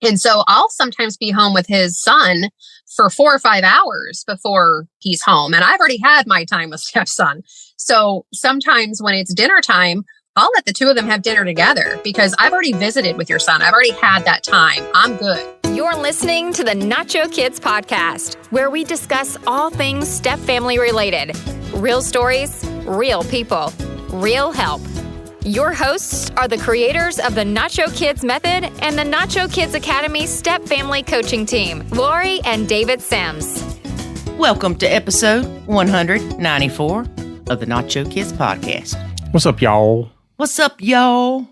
And so I'll sometimes be home with his son for 4 or 5 hours before he's home. And I've already had my time with stepson. So sometimes when it's dinner time, I'll let the two of them have dinner together because I've already visited with your son. I've already had that time. I'm good. You're listening to the Nacho Kids Podcast, where we discuss all things step-family related. Real stories, real people, real help. Your hosts are the creators of the Nacho Kids Method and the Nacho Kids Academy Step Family Coaching Team, Lori and David Sims. Welcome to episode 194 of the Nacho Kids Podcast. What's up, y'all? What's up, y'all?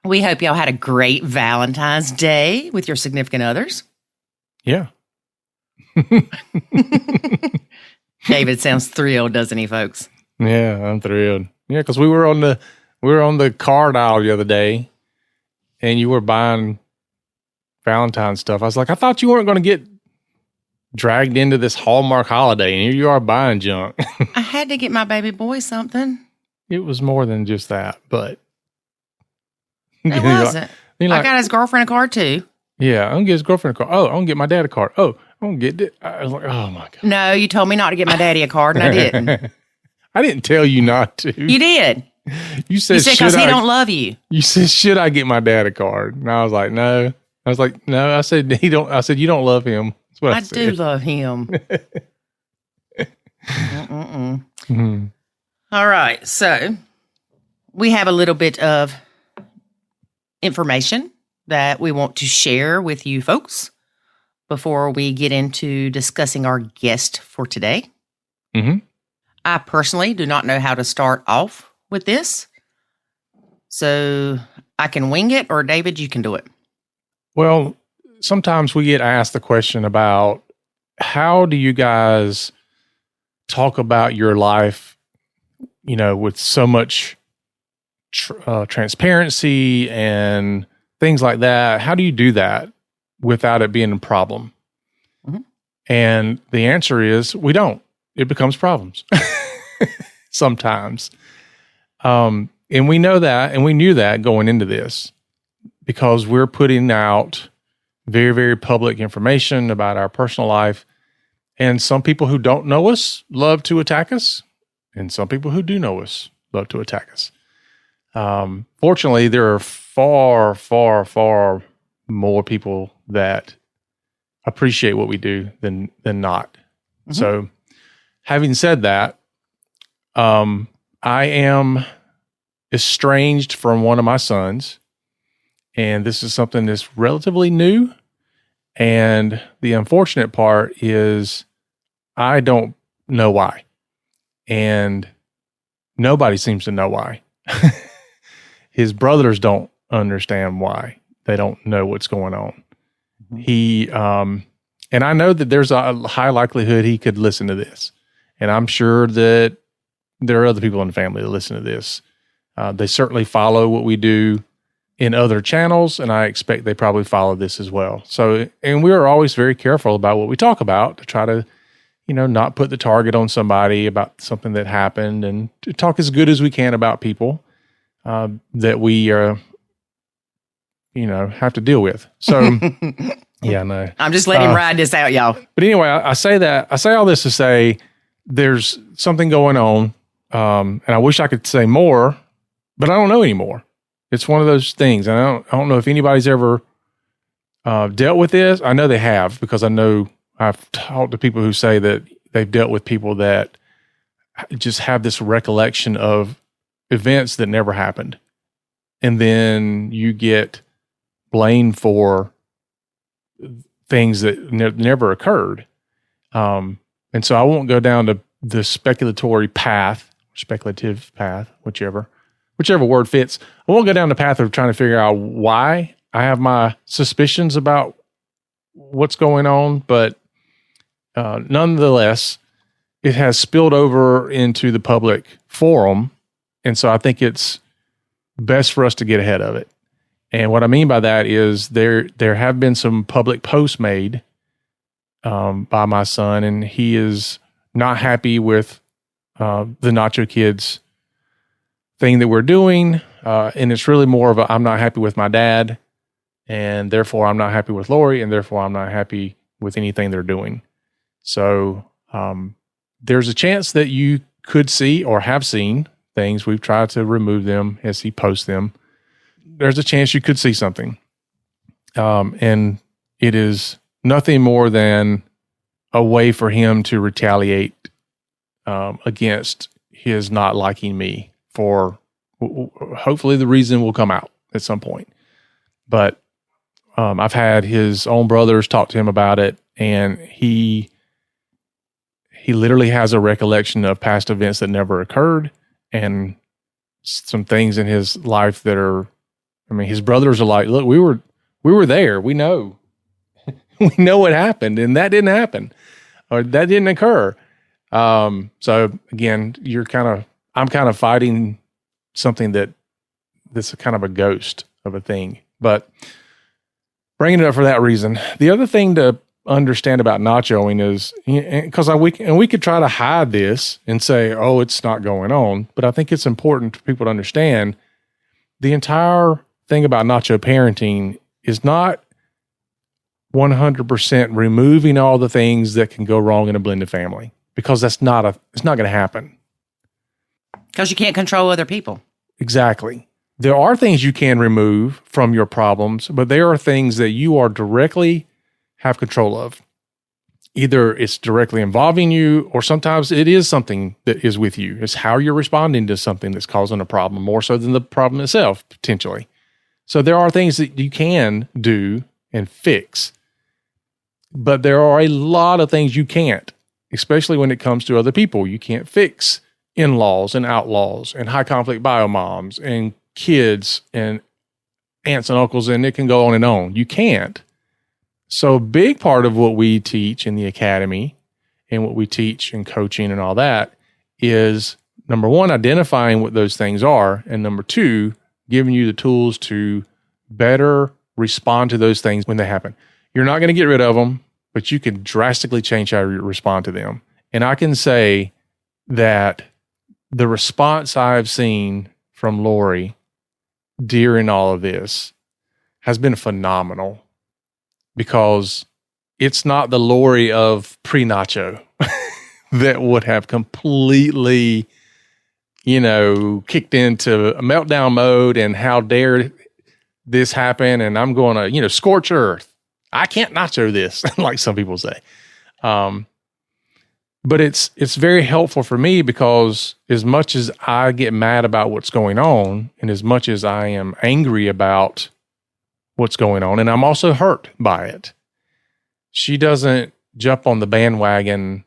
We hope y'all had a great Valentine's Day with your significant others. Yeah. David sounds thrilled, doesn't he, folks? Yeah, I'm thrilled. Yeah, because we were on the card aisle the other day, and you were buying Valentine's stuff. I was like, I thought you weren't going to get dragged into this Hallmark holiday, and here you are buying junk. I had to get my baby boy something. It was more than just that, but It wasn't. I got his girlfriend a card too. Yeah, I'm gonna get his girlfriend a card. Oh, I'm gonna get my dad a card. Oh, I'm gonna get it. I was like, oh my God. No, you told me not to get my daddy a card, and I didn't. I didn't tell you not to. You did. You said because he don't love you. You said, should I get my dad a card? And I was like, no. I was like, no. I said, he don't. I said, you don't love him. That's what I said. do love him. Mm-hmm. All right. So we have a little bit of information that we want to share with you folks before we get into discussing our guest for today. Mm-hmm. I personally do not know how to start off with this. So I can wing it, or David, you can do it. Well, sometimes we get asked the question about how do you guys talk about your life, with so much transparency and things like that. How do you do that without it being a problem? Mm-hmm. And the answer is we don't. It becomes problems sometimes. And we know that, and we knew that going into this because we're putting out very, very public information about our personal life. And some people who don't know us love to attack us. And some people who do know us love to attack us. Fortunately, there are far, far, far more people that appreciate what we do than not. Mm-hmm. So, having said that, I am estranged from one of my sons, and this is something that's relatively new. And the unfortunate part is I don't know why. And nobody seems to know why. His brothers don't understand why. They don't know what's going on. Mm-hmm. He, and I know that there's a high likelihood he could listen to this. And I'm sure that there are other people in the family that listen to this. They certainly follow what we do in other channels, and I expect they probably follow this as well. So, and we are always very careful about what we talk about to try to, not put the target on somebody about something that happened, and to talk as good as we can about people that we, have to deal with. So, yeah, no. I'm just letting him ride this out, y'all. But anyway, I say all this to say there's something going on, and I wish I could say more, but I don't know anymore. It's one of those things. And I don't know if anybody's ever dealt with this. I know they have, because I know I've talked to people who say that they've dealt with people that just have this recollection of events that never happened. And then you get blamed for things that never occurred. And so I won't go down to the speculative path, whichever word fits. I won't go down the path of trying to figure out why. I have my suspicions about what's going on, but nonetheless, it has spilled over into the public forum. And so I think it's best for us to get ahead of it. And what I mean by that is there have been some public posts made by my son, and he is not happy with the Nacho Kids thing that we're doing. And it's really more of a, I'm not happy with my dad. and therefore I'm not happy with Lori, and therefore I'm not happy with anything they're doing. So there's a chance that you could see or have seen things. We've tried to remove them as he posts them. There's a chance you could see something. And it is nothing more than a way for him to retaliate against his not liking me for hopefully the reason will come out at some point. But I've had his own brothers talk to him about it, and he literally has a recollection of past events that never occurred and some things in his life that are, I mean, his brothers are like, look, we were there. We know. We know what happened, and that didn't happen, or that didn't occur. So again, I'm kind of fighting something that's kind of a ghost of a thing, but bringing it up for that reason. The other thing to understand about nachoing is, because we could try to hide this and say, oh, it's not going on, but I think it's important for people to understand the entire thing about nacho parenting is not 100% removing all the things that can go wrong in a blended family, because it's not going to happen. Because you can't control other people. Exactly. There are things you can remove from your problems, but there are things that you are directly have control of. Either it's directly involving you, or sometimes it is something that is with you. It's how you're responding to something that's causing a problem, more so than the problem itself, potentially. So there are things that you can do and fix, but there are a lot of things you can't, especially when it comes to other people. You can't fix in-laws and outlaws and high conflict bio-moms and kids and aunts and uncles, and it can go on and on. You can't. So a big part of what we teach in the academy and what we teach in coaching and all that is, number one, identifying what those things are, and number two, giving you the tools to better respond to those things when they happen. You're not going to get rid of them, but you can drastically change how you respond to them. And I can say that the response I've seen from Lori during all of this has been phenomenal, because it's not the Lori of pre-nacho that would have completely, kicked into a meltdown mode and how dare this happen, and I'm going to, scorch earth. I can't nacho this, like some people say. But it's very helpful for me, because as much as I get mad about what's going on, and as much as I am angry about what's going on, and I'm also hurt by it, she doesn't jump on the bandwagon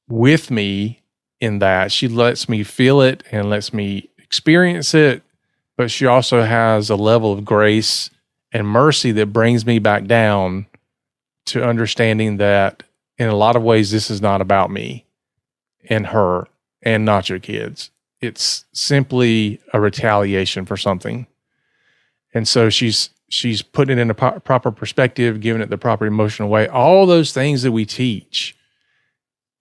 with me in that. She lets me feel it and lets me experience it, but she also has a level of grace and mercy that brings me back down to understanding that in a lot of ways, this is not about me and her and Nacho Kids. It's simply a retaliation for something. And so she's putting it in a proper perspective, giving it the proper emotional way. All those things that we teach,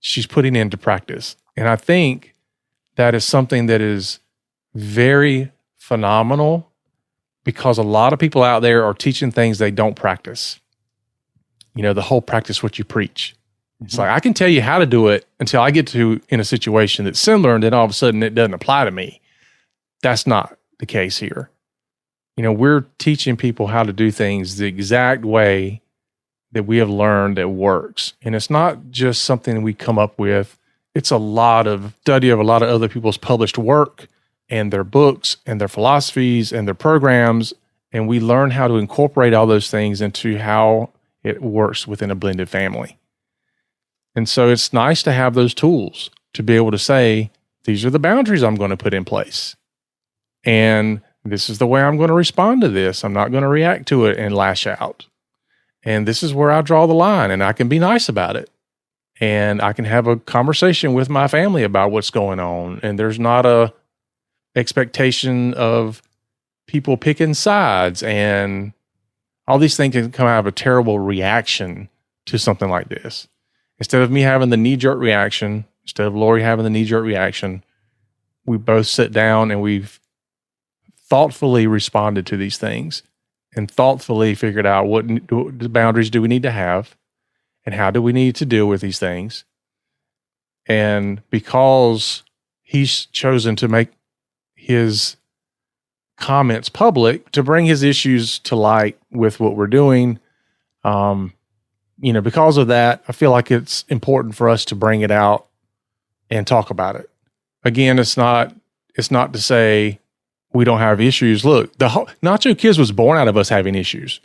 she's putting into practice. And I think that is something that is very phenomenal, because a lot of people out there are teaching things they don't practice. The whole practice what you preach. It's like, I can tell you how to do it until I get in a situation that's similar, and then all of a sudden it doesn't apply to me. That's not the case here. We're teaching people how to do things the exact way that we have learned that works. And it's not just something we come up with. It's a lot of study of a lot of other people's published work and their books and their philosophies and their programs. And we learn how to incorporate all those things into how it works within a blended family. And so it's nice to have those tools to be able to say, these are the boundaries I'm going to put in place. And this is the way I'm going to respond to this. I'm not going to react to it and lash out. And this is where I draw the line, and I can be nice about it. And I can have a conversation with my family about what's going on. And there's not a expectation of people picking sides, and all these things can come out of a terrible reaction to something like this. Instead of me having the knee-jerk reaction, instead of Lori having the knee-jerk reaction, we both sit down and we've thoughtfully responded to these things. and thoughtfully figured out what boundaries do we need to have and how do we need to deal with these things. And because he's chosen to make his comments public, to bring his issues to light with what we're doing, because of that, I feel like it's important for us to bring it out and talk about it. Again, it's not to say we don't have issues. Look, the whole Nacho Kids was born out of us having issues.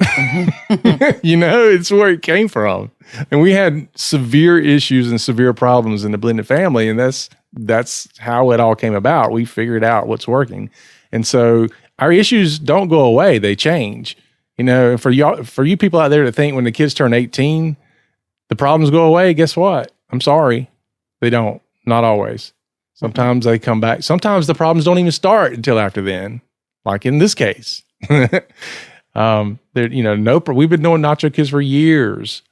It's where it came from. And we had severe issues and severe problems in the blended family. And that's how it all came about. We figured out what's working. And so our issues don't go away. They change. For you people out there that think when the kids turn 18, the problems go away, guess what? I'm sorry. They don't. Not always. Sometimes they come back. Sometimes the problems don't even start until after then, like in this case. We've been doing Nacho Kids for years.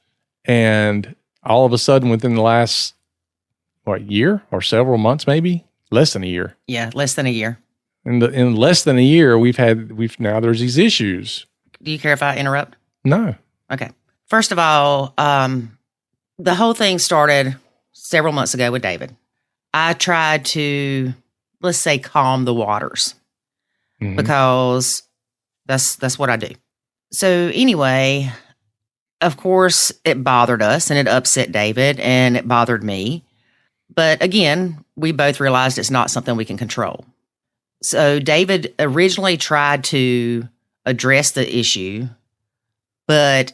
And all of a sudden, within the last, year or several months, maybe less than a year. Yeah, less than a year. In less than a year, now there's these issues. Do you care if I interrupt? No. Okay. First of all, the whole thing started several months ago with David. I tried to, let's say, calm the waters because that's what I do. So anyway, of course, it bothered us and it upset David and it bothered me. But again, we both realized it's not something we can control. So David originally tried to address the issue, but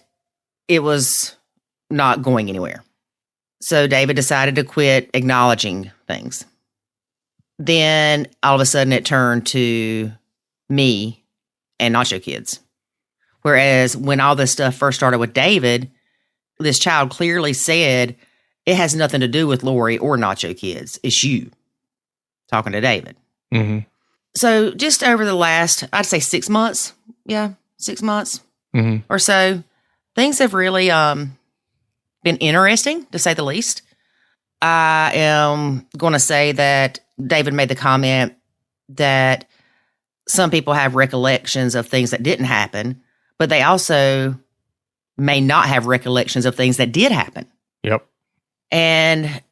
it was not going anywhere. So David decided to quit acknowledging things. Then all of a sudden it turned to me and Nacho Kids. Whereas when all this stuff first started with David, this child clearly said, it has nothing to do with Lori or Nacho Kids. It's you. Talking to David. Mm-hmm. So just over the last, I'd say 6 months. Yeah, 6 months or so. Things have really been interesting, to say the least. I am going to say that David made the comment that some people have recollections of things that didn't happen, but they also may not have recollections of things that did happen. Yep. And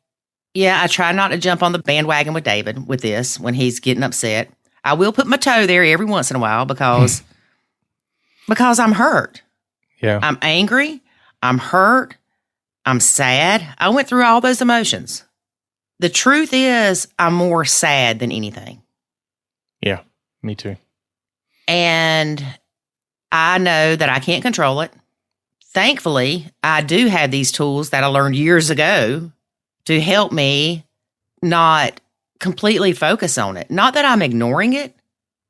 yeah, I try not to jump on the bandwagon with David with this when he's getting upset. I will put my toe there every once in a while because I'm hurt. Yeah. I'm angry. I'm hurt. I'm sad. I went through all those emotions. The truth is, I'm more sad than anything. Yeah, me too. And I know that I can't control it. Thankfully, I do have these tools that I learned years ago to help me not completely focus on it. Not that I'm ignoring it.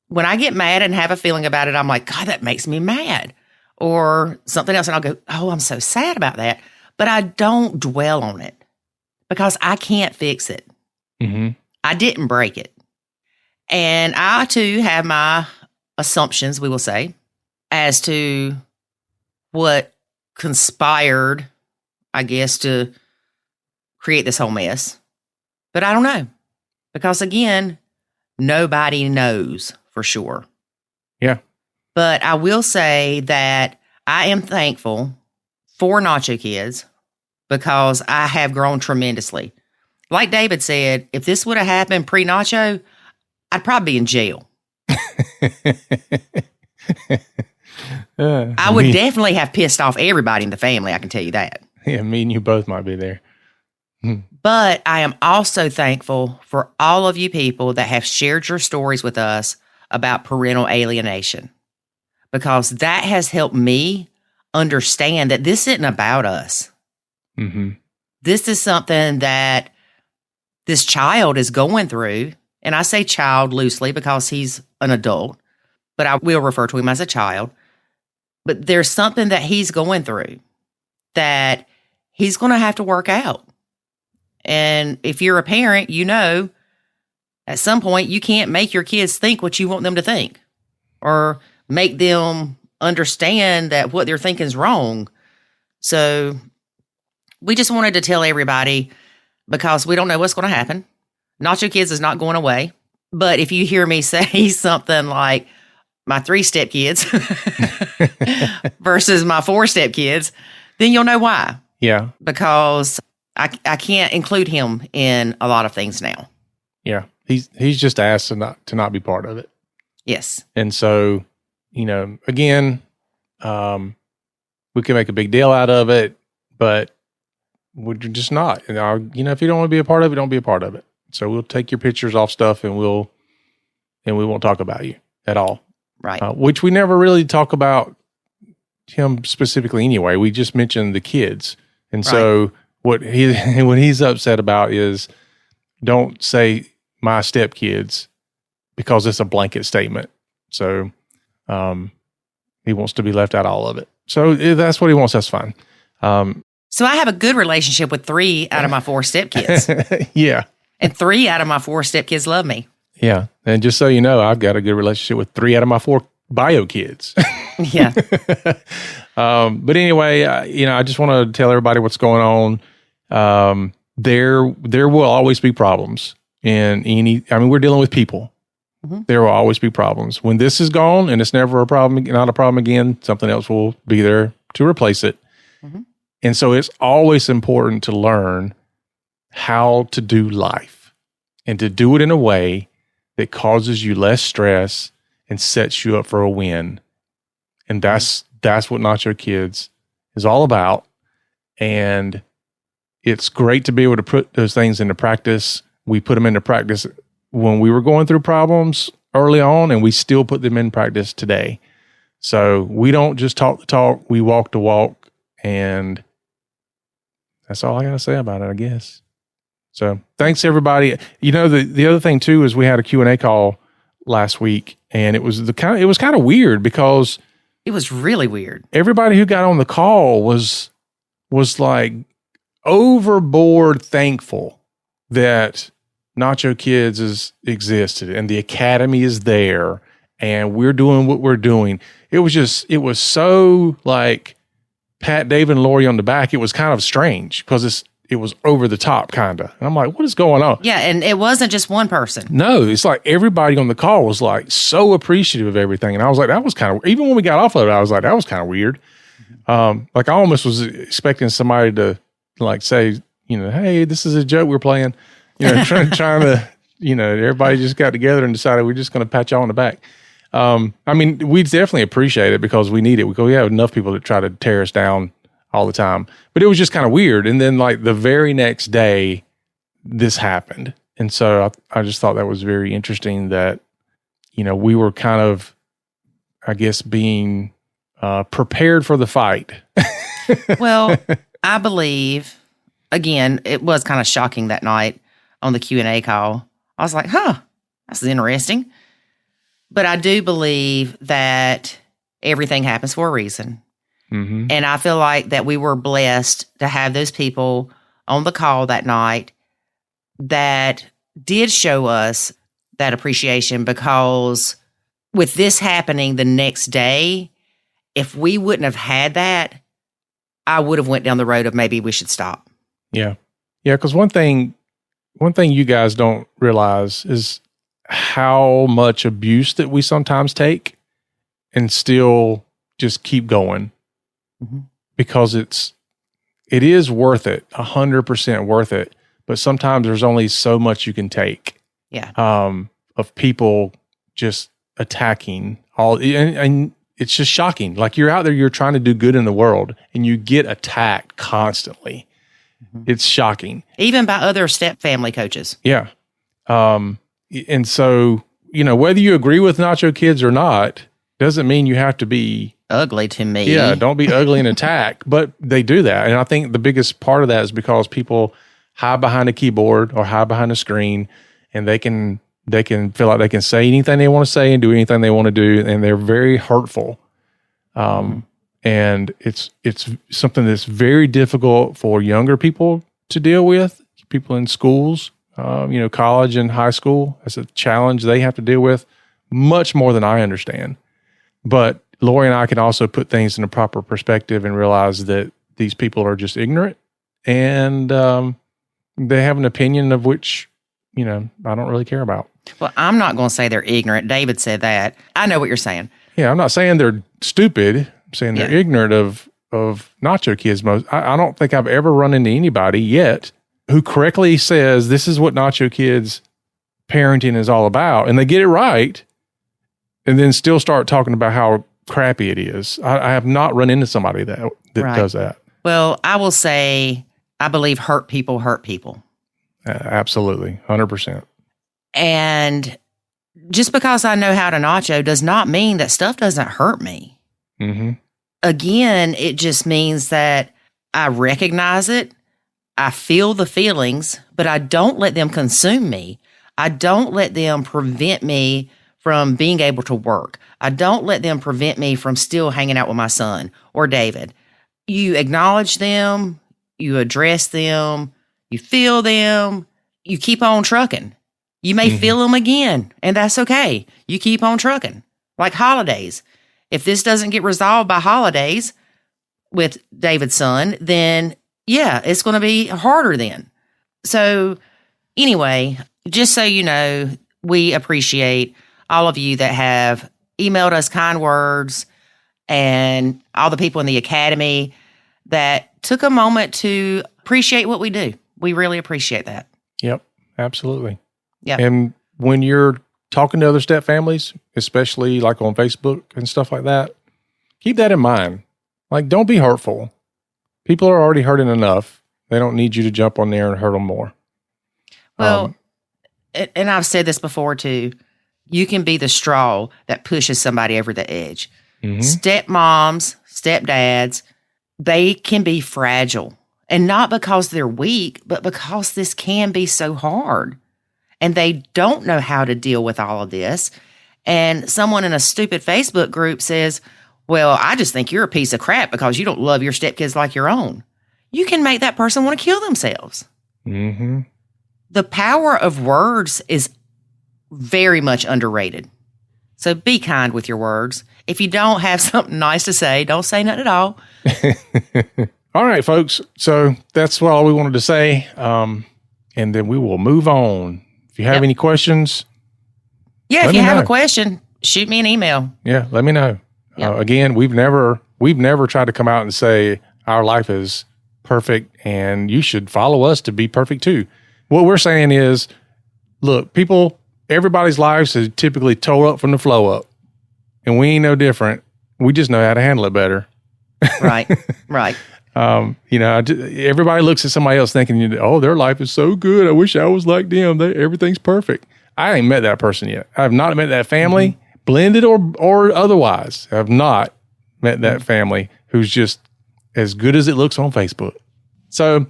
When I get mad and have a feeling about it, I'm like, God, that makes me mad. Or something else, and I'll go, oh, I'm so sad about that. But I don't dwell on it because I can't fix it. Mm-hmm. I didn't break it. And I, too, have my assumptions, we will say, as to what conspired, I guess, to create this whole mess. But I don't know. Because, again, nobody knows for sure. Yeah. But I will say that I am thankful for Nacho Kids because I have grown tremendously. Like David said, if this would have happened pre-Nacho, I'd probably be in jail. I would definitely have pissed off everybody in the family, I can tell you that. Yeah, me and you both might be there. But I am also thankful for all of you people that have shared your stories with us about parental alienation, because that has helped me understand that this isn't about us. Mm-hmm. This is something that this child is going through. And I say child loosely because he's an adult, but I will refer to him as a child. But there's something that he's going through that he's going to have to work out. And if you're a parent, you know, at some point you can't make your kids think what you want them to think or make them understand that what they're thinking is wrong. So we just wanted to tell everybody, because we don't know what's going to happen. Nacho Kids is not going away. But if you hear me say something like, my 3 stepkids versus my 4 stepkids, then you'll know why. Yeah. Because I can't include him in a lot of things now. Yeah. He's just asked to not be part of it. Yes. And so, again, we can make a big deal out of it, but we're just not. If you don't want to be a part of it, don't be a part of it. So we'll take your pictures off stuff and we won't talk about you at all. Right. Which we never really talk about him specifically anyway. We just mentioned the kids. And so what he's upset about is don't say my stepkids because it's a blanket statement. So he wants to be left out all of it. So if that's what he wants, that's fine. So I have a good relationship with 3 out of my 4 stepkids. Yeah. And 3 out of my 4 stepkids love me. Yeah. And just so you know, I've got a good relationship with 3 out of my 4 bio kids. Yeah. But anyway, I just want to tell everybody what's going on. There will always be problems in we're dealing with people. Mm-hmm. There will always be problems. When this is gone and it's never not a problem again, something else will be there to replace it. Mm-hmm. And so it's always important to learn how to do life and to do it in a way that causes you less stress and sets you up for a win. And that's what Nacho Kids is all about. And it's great to be able to put those things into practice. We put them into practice when we were going through problems early on, and we still put them in practice today. So we don't just talk the talk, we walk the walk, and that's all I got to say about it, I guess. So thanks, everybody. The other thing too is we had a Q&A call last week, and it was kind of weird because it was really weird. Everybody who got on the call was like overboard thankful that Nacho Kids existed and the academy is there and we're doing what we're doing. It was so like pat David and Lori on the back. It was kind of strange because it was over the top kind of. And I'm like, what is going on? Yeah. And it wasn't just one person. No, it's like everybody on the call was like so appreciative of everything. And I was like, that was kind of, even when we got off of it, I was like, that was kind of weird. Like I almost was expecting somebody to like say, hey, this is a joke we're playing, trying to, everybody just got together and decided we're just going to pat y'all on the back. We definitely appreciate it because we need it. We have enough people that try to tear us down all the time, but it was just kind of weird. And then like the very next day, this happened. And so I just thought that was very interesting that, we were kind of, I guess, being prepared for the fight. Well, I believe, again, it was kind of shocking that night on the Q&A call. I was like, that's interesting. But I do believe that everything happens for a reason. Mm-hmm. And I feel like that we were blessed to have those people on the call that night that did show us that appreciation, because with this happening the next day, if we wouldn't have had that, I would have went down the road of maybe we should stop. Yeah. Yeah. Because one thing you guys don't realize is how much abuse that we sometimes take and still just keep going. Mm-hmm. Because it is worth it, 100% worth it. But sometimes there's only so much you can take. Yeah. Of people just attacking and it's just shocking. Like you're out there, you're trying to do good in the world and you get attacked constantly. Mm-hmm. It's shocking. Even by other step family coaches. Yeah. And so, whether you agree with Nacho Kids or not, doesn't mean you have to be ugly to me. Yeah. Don't be ugly and attack, but they do that. And I think the biggest part of that is because people hide behind a keyboard or hide behind a screen, and they can feel like they can say anything they want to say and do anything they want to do. And they're very hurtful. And it's something that's very difficult for younger people to deal with, people in schools, college and high school. It's a challenge they have to deal with much more than I understand. But Lori and I can also put things in a proper perspective and realize that these people are just ignorant and they have an opinion of which I don't really care about. Well, I'm not going to say they're ignorant. David said that. I know what you're saying. Yeah, I'm not saying they're stupid. I'm saying they're ignorant of Nacho Kids. I don't think I've ever run into anybody yet who correctly says this is what Nacho Kids parenting is all about, and they get it right, and then still start talking about how crappy it is. I have not run into somebody that right. does that. Well, I will say, I believe hurt people hurt people. Absolutely, 100%. And just because I know how to nacho does not mean that stuff doesn't hurt me. Mm-hmm. Again, it just means that I recognize it, I feel the feelings, but I don't let them consume me. I don't let them prevent me from being able to work. I don't let them prevent me from still hanging out with my son or David. You acknowledge them, you address them, you feel them, you keep on trucking. You may feel them again, and that's okay. You keep on trucking. Like holidays. If this doesn't get resolved by holidays with David's son, then yeah, it's going to be harder then. So anyway, just so you know, we appreciate all of you that have emailed us kind words and all the people in the academy that took a moment to appreciate what we do. We really appreciate that. Yep, absolutely. Yeah. And when you're talking to other step families, especially like on Facebook and stuff like that, keep that in mind. Like, don't be hurtful. People are already hurting enough. They don't need you to jump on there and hurt them more. Well, and I've said this before too, you can be the straw that pushes somebody over the edge. Mm-hmm. Stepmoms, stepdads, they can be fragile. And not because they're weak, but because this can be so hard. And they don't know how to deal with all of this. And someone in a stupid Facebook group says, well, I just think you're a piece of crap because you don't love your stepkids like your own. You can make that person want to kill themselves. Mm-hmm. The power of words is very much underrated. So be kind with your words. If you don't have something nice to say, don't say nothing at all. All right, folks. So that's all we wanted to say. And then we will move on. If you have any questions. Yeah, if you have a question, shoot me an email. Yeah, let me know. Yep. Again, we've never tried to come out and say our life is perfect and you should follow us to be perfect too. What we're saying is, look, everybody's lives is typically toe up from the flow up. And we ain't no different. We just know how to handle it better. Right, right. Everybody looks at somebody else thinking, oh, their life is so good. I wish I was like them. Everything's perfect. I ain't met that person yet. I have not met that family, blended or otherwise. I have not met that family who's just as good as it looks on Facebook. So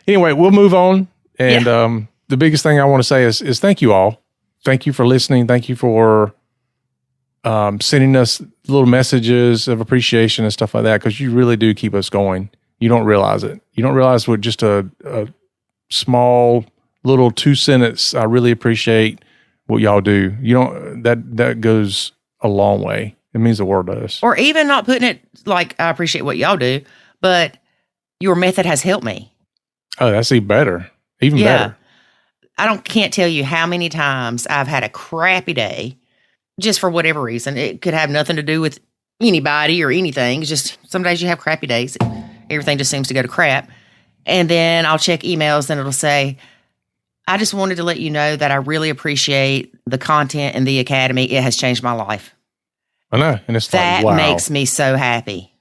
anyway, we'll move on. And the biggest thing I want to say is thank you all. Thank you for listening. Thank you for sending us little messages of appreciation and stuff like that, because you really do keep us going. You don't realize it. You don't realize what just a small little 2-sentence, I really appreciate what y'all do. You don't, that goes a long way. It means the world to us. Or even not putting it like, I appreciate what y'all do, but your method has helped me. Oh, that's even better. Even better. Can't tell you how many times I've had a crappy day just for whatever reason. It could have nothing to do with anybody or anything. It's just some days you have crappy days. Everything just seems to go to crap. And then I'll check emails and it'll say, I just wanted to let you know that I really appreciate the content in the academy. It has changed my life. I know. And it's that like, wow. makes me so happy.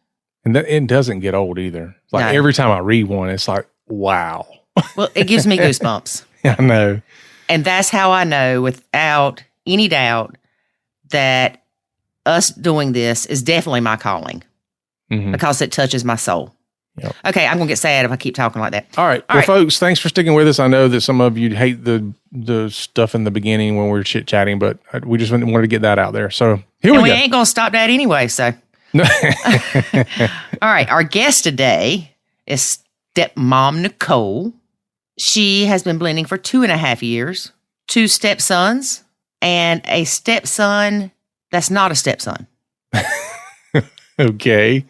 And it doesn't get old either. Like every time I read one, it's like, wow. Well, it gives me goosebumps. I know. And that's how I know without any doubt that us doing this is definitely my calling because it touches my soul. Yep. Okay, I'm going to get sad if I keep talking like that. All right. Well, folks, thanks for sticking with us. I know that some of you hate the stuff in the beginning when we were chit-chatting, but we just wanted to get that out there. So here we go. We ain't going to stop that anyway, so. No. All right. Our guest today is stepmom Nicole. She has been blending for 2.5 years, 2 stepsons, and a stepson that's not a stepson. Okay.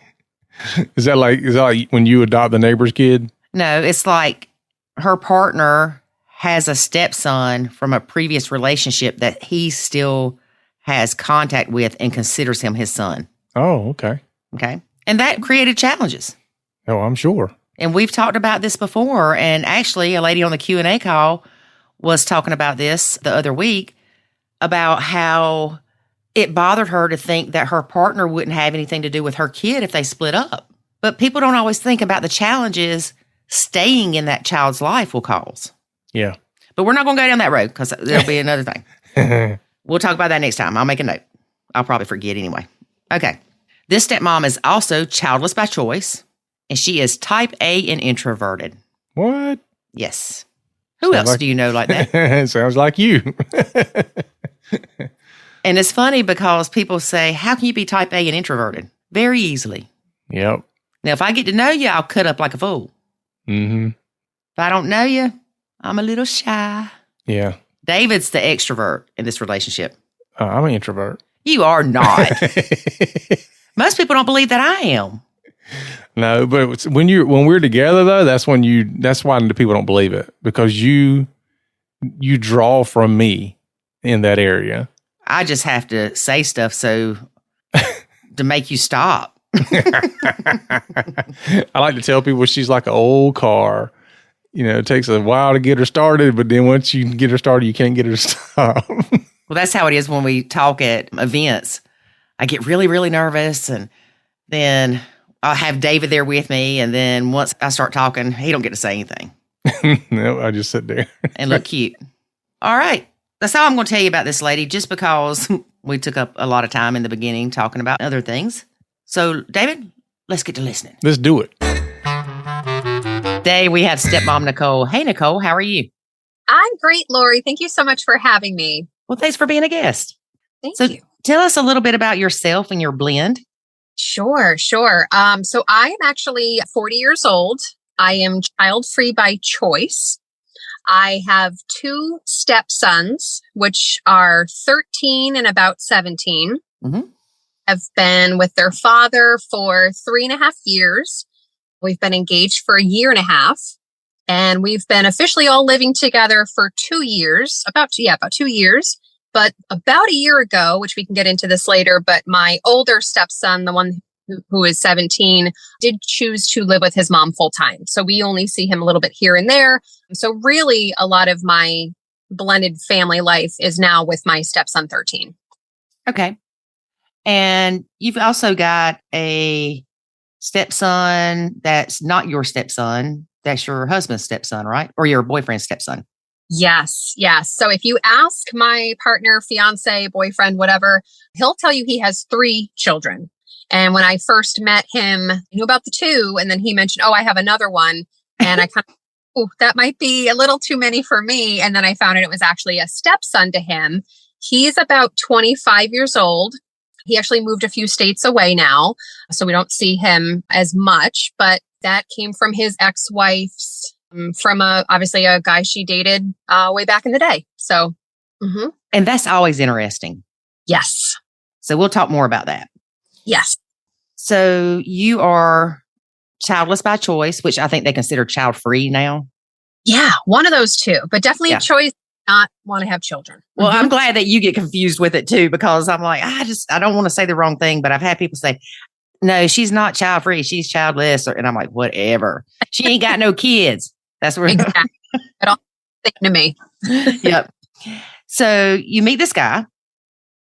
Is that like when you adopt the neighbor's kid? No, it's like her partner has a stepson from a previous relationship that he still has contact with and considers him his son. Oh, okay. Okay. And that created challenges. Oh, I'm sure. And we've talked about this before. And actually, a lady on the Q&A call was talking about this the other week about how it bothered her to think that her partner wouldn't have anything to do with her kid if they split up. But people don't always think about the challenges staying in that child's life will cause. Yeah. But we're not going to go down that road because there'll be another thing. We'll talk about that next time. I'll make a note. I'll probably forget anyway. Okay. This stepmom is also childless by choice, and she is type A and introverted. What? Yes. Who else do you know like that? Sounds like you. And it's funny because people say, how can you be type A and introverted? Very easily. Yep. Now, if I get to know you, I'll cut up like a fool. Mm-hmm. If I don't know you, I'm a little shy. Yeah. David's the extrovert in this relationship. I'm an introvert. You are not. Most people don't believe that I am. No, but when we're together though, that's why the people don't believe it, because you draw from me in that area. I just have to say stuff to make you stop. I like to tell people she's like an old car. You know, it takes a while to get her started, but then once you get her started, you can't get her to stop. Well, that's how it is when we talk at events. I get really, really nervous, and then I'll have David there with me, and then once I start talking, he don't get to say anything. No, I just sit there and look cute. All right. That's all I'm going to tell you about this lady, just because we took up a lot of time in the beginning talking about other things. So, David, let's get to listening. Let's do it. Today, we have stepmom Nicole. Hey, Nicole, how are you? I'm great, Lori. Thank you so much for having me. Well, thanks for being a guest. Thank you. Tell us a little bit about yourself and your blend. Sure. So I am actually 40 years old. I am child-free by choice. I have 2 stepsons, which are 13 and about 17. Mm-hmm. Have been with their father for 3.5 years. We've been engaged for 1.5 years. And we've been officially all living together for 2 years, about 2 years. But about a year ago, which we can get into this later, but my older stepson, the one who is 17, did choose to live with his mom full time. So we only see him a little bit here and there. So really a lot of my blended family life is now with my stepson 13. Okay. And you've also got a stepson that's not your stepson. That's your husband's stepson, right? Or your boyfriend's stepson. Yes. So if you ask my partner, fiance, boyfriend, whatever, he'll tell you he has 3 children. And when I first met him, I knew about the 2. And then he mentioned, I have another one. And I kind of, that might be a little too many for me. And then I found out it was actually a stepson to him. He's about 25 years old. He actually moved a few states away now, so we don't see him as much. But that came from his ex-wife's, from obviously a guy she dated way back in the day. So, And that's always interesting. Yes. So we'll talk more about that. Yes. So you are childless by choice, which I think they consider child-free now. Yeah, one of those 2, but definitely a choice not want to have children. Well, I'm glad that you get confused with it too, because I'm like, I don't want to say the wrong thing, but I've had people say, no, she's not child free. She's childless. And I'm like, whatever. She ain't got no kids. That's where exactly. It all thinking to me. Yep. So you meet this guy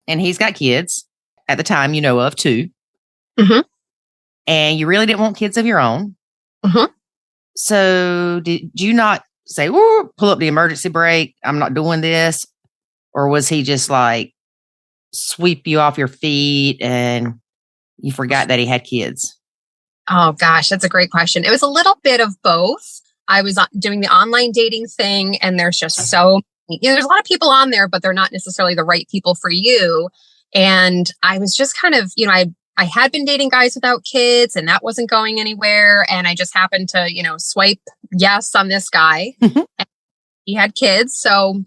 and he's got kids at the time, you know of 2. Mm-hmm. And you really didn't want kids of your own. Mm-hmm. So did you not say, pull up the emergency brake, I'm not doing this? Or was he just like sweep you off your feet and you forgot that he had kids? Oh gosh, that's a great question. It was a little bit of both. I was doing the online dating thing, and there's just there's a lot of people on there, but they're not necessarily the right people for you. And I was just kind of, I had been dating guys without kids, and that wasn't going anywhere. And I just happened to, swipe yes on this guy. And he had kids. So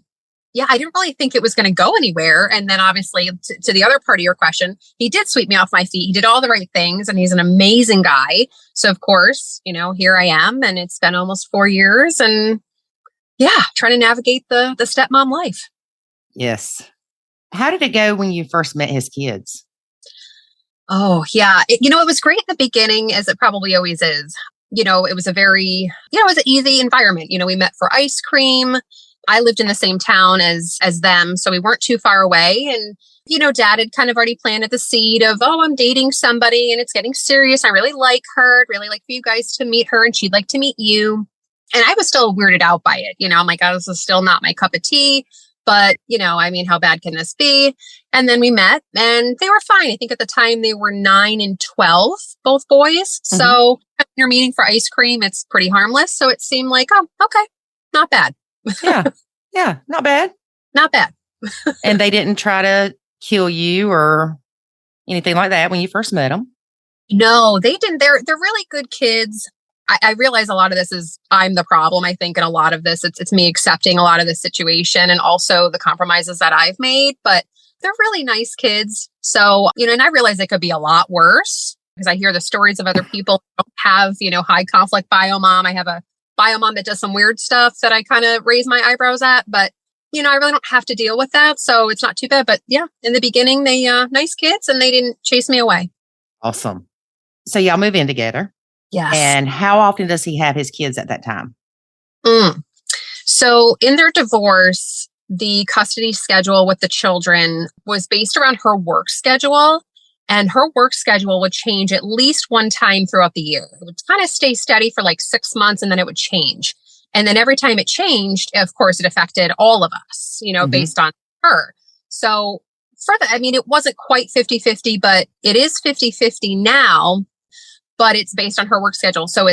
yeah, I didn't really think it was going to go anywhere. And then obviously to the other part of your question, he did sweep me off my feet. He did all the right things, and he's an amazing guy. So of course, here I am, and it's been almost 4 years, and yeah, trying to navigate the stepmom life. Yes. How did it go when you first met his kids? Oh, yeah. It was great in the beginning, as it probably always is. It was a very, it was an easy environment. We met for ice cream. I lived in the same town as them, so we weren't too far away. And, Dad had kind of already planted the seed of, oh, I'm dating somebody and it's getting serious. I really like her. I'd really like for you guys to meet her and she'd like to meet you. And I was still weirded out by it. I'm like, oh, this is still not my cup of tea. But, how bad can this be? And then we met and they were fine. I think at the time they were 9 and 12, both boys. Mm-hmm. So you're meeting for ice cream. It's pretty harmless. So it seemed like, oh, okay, not bad. Yeah, not bad. Not bad. And they didn't try to kill you or anything like that when you first met them? No, they didn't. They're really good kids. I realize a lot of this is I'm the problem. I think in a lot of this, it's me accepting a lot of the situation and also the compromises that I've made, but they're really nice kids. So, and I realize it could be a lot worse because I hear the stories of other people who don't have, high conflict bio mom. I have a bio mom that does some weird stuff that I kind of raise my eyebrows at, but I really don't have to deal with that. So it's not too bad. But yeah, in the beginning, they nice kids and they didn't chase me away. Awesome. So y'all move in together. Yes. And how often does he have his kids at that time? So in their divorce, the custody schedule with the children was based around her work schedule. And her work schedule would change at least one time throughout the year. It would kind of stay steady for like 6 months and then it would change. And then every time it changed, of course, it affected all of us, based on her. So it wasn't quite 50-50, but it is 50-50 now. But it's based on her work schedule. So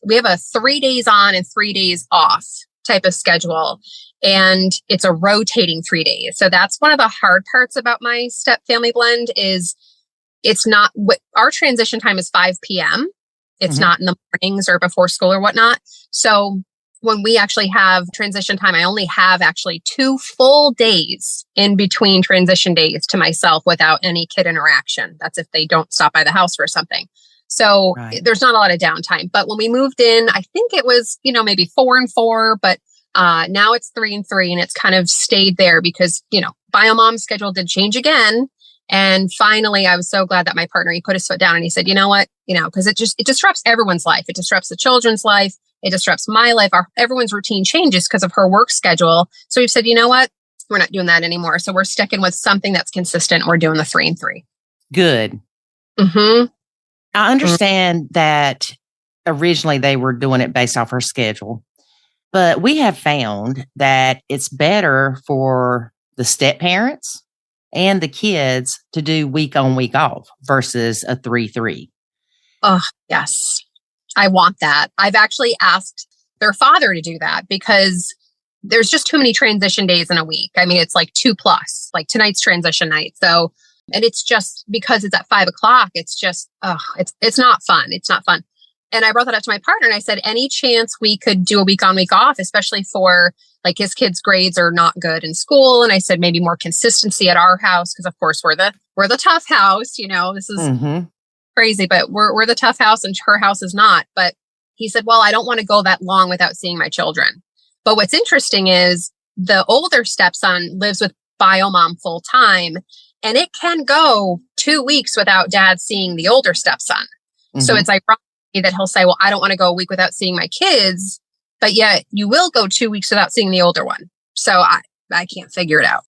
we have a 3 days on and 3 days off type of schedule. And it's a rotating 3 days. So that's one of the hard parts about my step family blend is it's not our transition time is 5 p.m. It's not in the mornings or before school or whatnot. So when we actually have transition time, I only have actually 2 full days in between transition days to myself without any kid interaction. That's if they don't stop by the house for something. So There's not a lot of downtime. But when we moved in, I think it was, maybe 4 and 4, but now it's 3 and 3 and it's kind of stayed there because, bio mom's schedule did change again. And finally, I was so glad that my partner, he put his foot down and he said, you know what, because it disrupts everyone's life. It disrupts the children's life. It disrupts my life. Everyone's routine changes because of her work schedule. So we've said, you know what, we're not doing that anymore. So we're sticking with something that's consistent. We're doing the 3 and 3. Good. Mm-hmm. I understand that originally they were doing it based off her schedule, but we have found that it's better for the step parents and the kids to do week on, week off versus a 3-3. Oh, yes. I want that. I've actually asked their father to do that because there's just too many transition days in a week. I mean, it's like 2+, like tonight's transition night. So and it's just because it's at 5 o'clock. It's just, it's not fun. It's not fun. And I brought that up to my partner and I said, any chance we could do a week on, week off, especially for like his kids' grades are not good in school. And I said, maybe more consistency at our house. Cause of course we're the tough house, this is crazy, but we're the tough house and her house is not. But he said, well, I don't want to go that long without seeing my children. But what's interesting is the older stepson lives with bio mom full time. And it can go 2 weeks without dad seeing the older stepson. So it's ironic that he'll say, well, I don't want to go a week without seeing my kids, but yet you will go 2 weeks without seeing the older one. So I can't figure it out.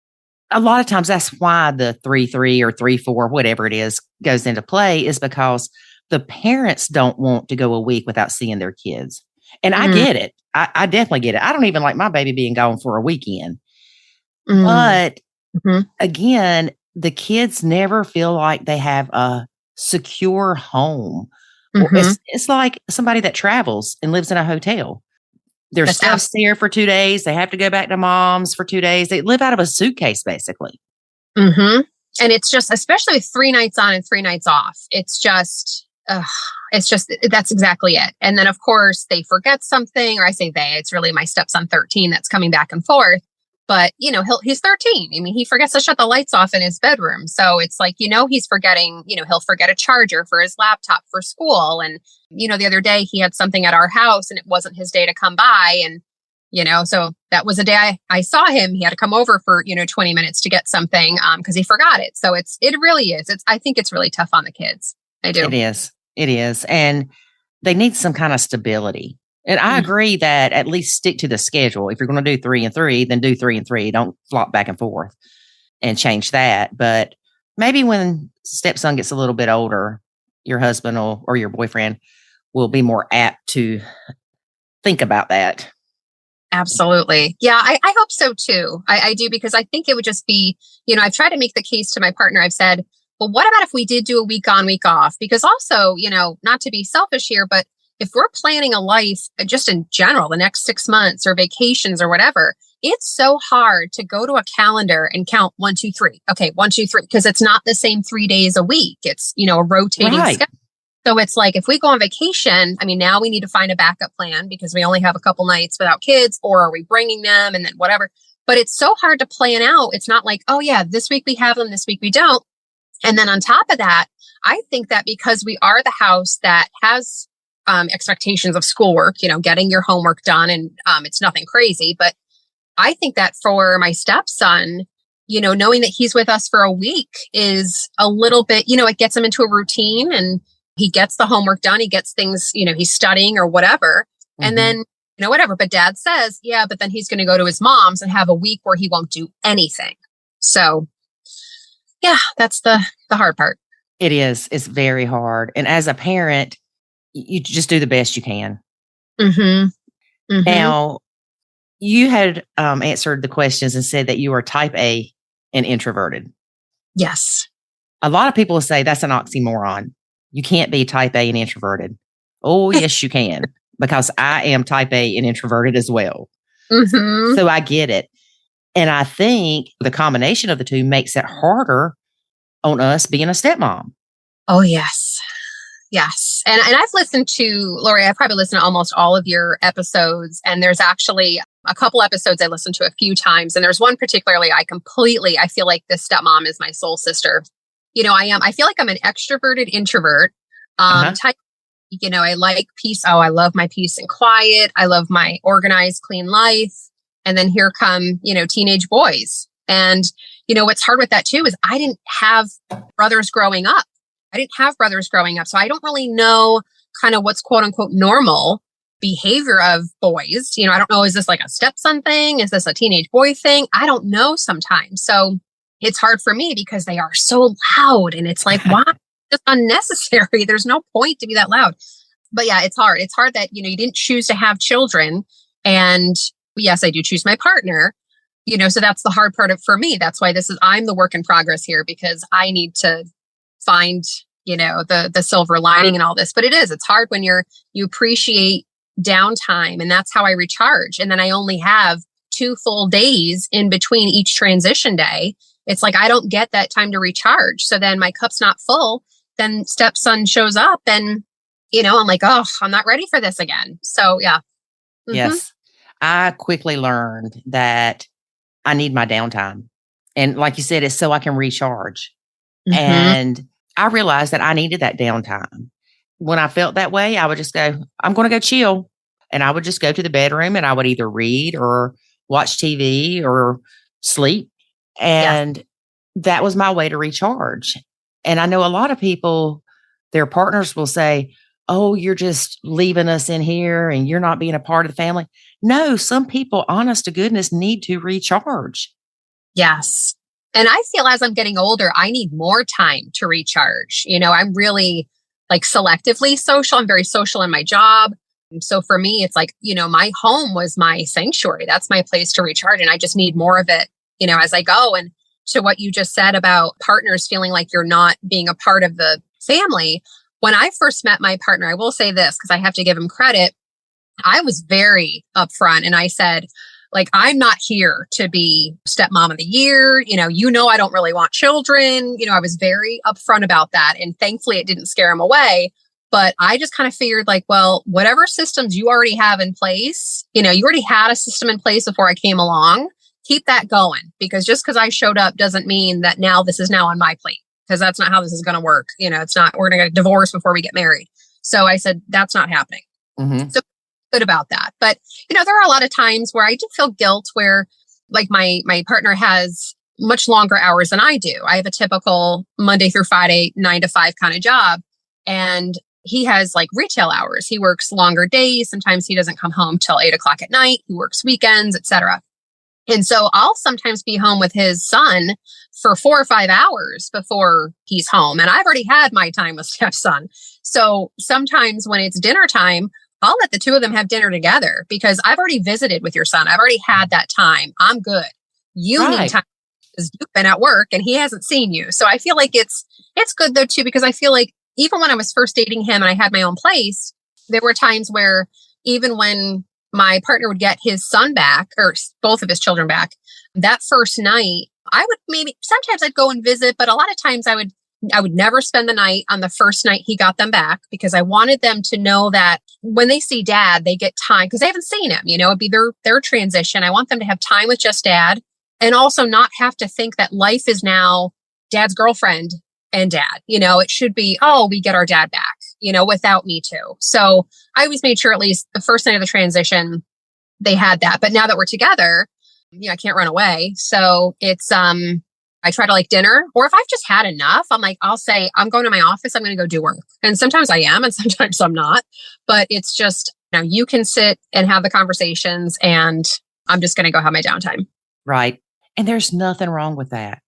A lot of times that's why the 3-3 or 3-4, whatever it is, goes into play is because the parents don't want to go a week without seeing their kids. And I get it. I definitely get it. I don't even like my baby being gone for a weekend. But again, the kids never feel like they have a secure home. It's like somebody that travels and lives in a hotel. Their stuff's there for 2 days. They have to go back to mom's for 2 days. They live out of a suitcase, basically. And it's just, especially with 3 nights on and 3 nights off, it's just, that's exactly it. And then of course they forget something, or I say they, it's really my stepson 13 that's coming back and forth. But, he's 13. I mean, he forgets to shut the lights off in his bedroom. So it's like, he's forgetting, he'll forget a charger for his laptop for school. And, the other day he had something at our house and it wasn't his day to come by. And, So that was a day I saw him. He had to come over for, 20 minutes to get something because he forgot it. So it really is. I think it's really tough on the kids. I do. It is. It is. And they need some kind of stability. And I agree that at least stick to the schedule. If you're going to do 3 and 3, then do 3 and 3. Don't flop back and forth and change that. But maybe when stepson gets a little bit older, your husband or your boyfriend will be more apt to think about that. Absolutely. Yeah, I hope so too. I do, because I think it would just be, I've tried to make the case to my partner. I've said, well, what about if we did do a week on, week off? Because also, not to be selfish here, but if we're planning a life just in general, the next 6 months or vacations or whatever, it's so hard to go to a calendar and count 1, 2, 3. Okay, 1, 2, 3, because it's not the same 3 days a week. It's, a rotating schedule. So it's like, if we go on vacation, now we need to find a backup plan because we only have a couple nights without kids, or are we bringing them and then whatever. But it's so hard to plan out. It's not like, oh yeah, this week we have them, this week we don't. And then on top of that, I think that because we are the house that has expectations of schoolwork, getting your homework done, and it's nothing crazy. But I think that for my stepson, knowing that he's with us for a week is a little bit, it gets him into a routine, and he gets the homework done. He gets things, he's studying or whatever. And then, whatever. But dad says, yeah, but then he's going to go to his mom's and have a week where he won't do anything. So yeah, that's the hard part. It is. It's very hard. And as a parent, you just do the best you can. Now, you had answered the questions and said that you are type A and introverted. Yes. A lot of people say that's an oxymoron. You can't be type A and introverted. Oh, yes, you can, because I am type A and introverted as well. So I get it. And I think the combination of the two makes it harder on us being a stepmom. Oh, yes. Yes. And I've listened to, Lori, I've probably listened to almost all of your episodes. And there's actually a couple episodes I listened to a few times. And there's one particularly I feel like this stepmom is my soul sister. I feel like I'm an extroverted introvert type. I like peace. Oh, I love my peace and quiet. I love my organized, clean life. And then here come, teenage boys. And, what's hard with that too is I didn't have brothers growing up. So I don't really know kind of what's quote unquote normal behavior of boys. I don't know, is this like a stepson thing? Is this a teenage boy thing? I don't know sometimes. So it's hard for me because they are so loud, and it's like, why? It's unnecessary. There's no point to be that loud. But yeah, it's hard. It's hard that, you didn't choose to have children. And yes, I do choose my partner, so that's the hard part for me. That's why I'm the work in progress here, because I need to find, the silver lining and all this. But it's hard when you appreciate downtime, and that's how I recharge. And then I only have 2 full days in between each transition day. It's like, I don't get that time to recharge. So then my cup's not full. Then stepson shows up and, I'm like, oh, I'm not ready for this again. So yeah. Yes. I quickly learned that I need my downtime. And like you said, it's so I can recharge. And I realized that I needed that downtime. When I felt that way, I would just go, I'm going to go chill. And I would just go to the bedroom and I would either read or watch TV or sleep. And that was my way to recharge. And I know a lot of people, their partners will say, oh, you're just leaving us in here and you're not being a part of the family. No, some people, honest to goodness, need to recharge. Yes. And I feel as I'm getting older, I need more time to recharge. I'm really like selectively social. I'm very social in my job. And so for me, it's like, my home was my sanctuary. That's my place to recharge. And I just need more of it, as I go. And to what you just said about partners feeling like you're not being a part of the family. When I first met my partner, I will say this because I have to give him credit. I was very upfront and I said, like, I'm not here to be stepmom of the year. I don't really want children. I was very upfront about that. And thankfully it didn't scare him away. But I just kind of figured like, well, whatever systems you already have in place, you already had a system in place before I came along. Keep that going, because just because I showed up doesn't mean that now this is now on my plate, because that's not how this is going to work. It's not, we're going to get divorced before we get married. So I said, that's not happening. So good about that. But, there are a lot of times where I do feel guilt where like my partner has much longer hours than I do. I have a typical Monday through Friday, 9 to 5 kind of job. And he has like retail hours. He works longer days. Sometimes he doesn't come home till 8 o'clock at night. He works weekends, etc. And so I'll sometimes be home with his son for 4 or 5 hours before he's home. And I've already had my time with stepson. So sometimes when it's dinner time, I'll let the two of them have dinner together because I've already visited with your son. I've already had that time. I'm good. You need time because you've been at work and he hasn't seen you. So I feel like it's good though too, because I feel like even when I was first dating him and I had my own place, there were times where even when my partner would get his son back or both of his children back, that first night, sometimes I'd go and visit, but a lot of times I would never spend the night on the first night he got them back because I wanted them to know that when they see dad, they get time because they haven't seen him, it'd be their transition. I want them to have time with just dad and also not have to think that life is now dad's girlfriend and dad. It should be, we get our dad back, without me too. So I always made sure at least the first night of the transition, they had that. But now that we're together, I can't run away. So it's, I try to like dinner, or if I've just had enough, I'll say, I'm going to my office. I'm going to go do work. And sometimes I am, and sometimes I'm not, but it's just, you can sit and have the conversations and I'm just going to go have my downtime. Right. And there's nothing wrong with that.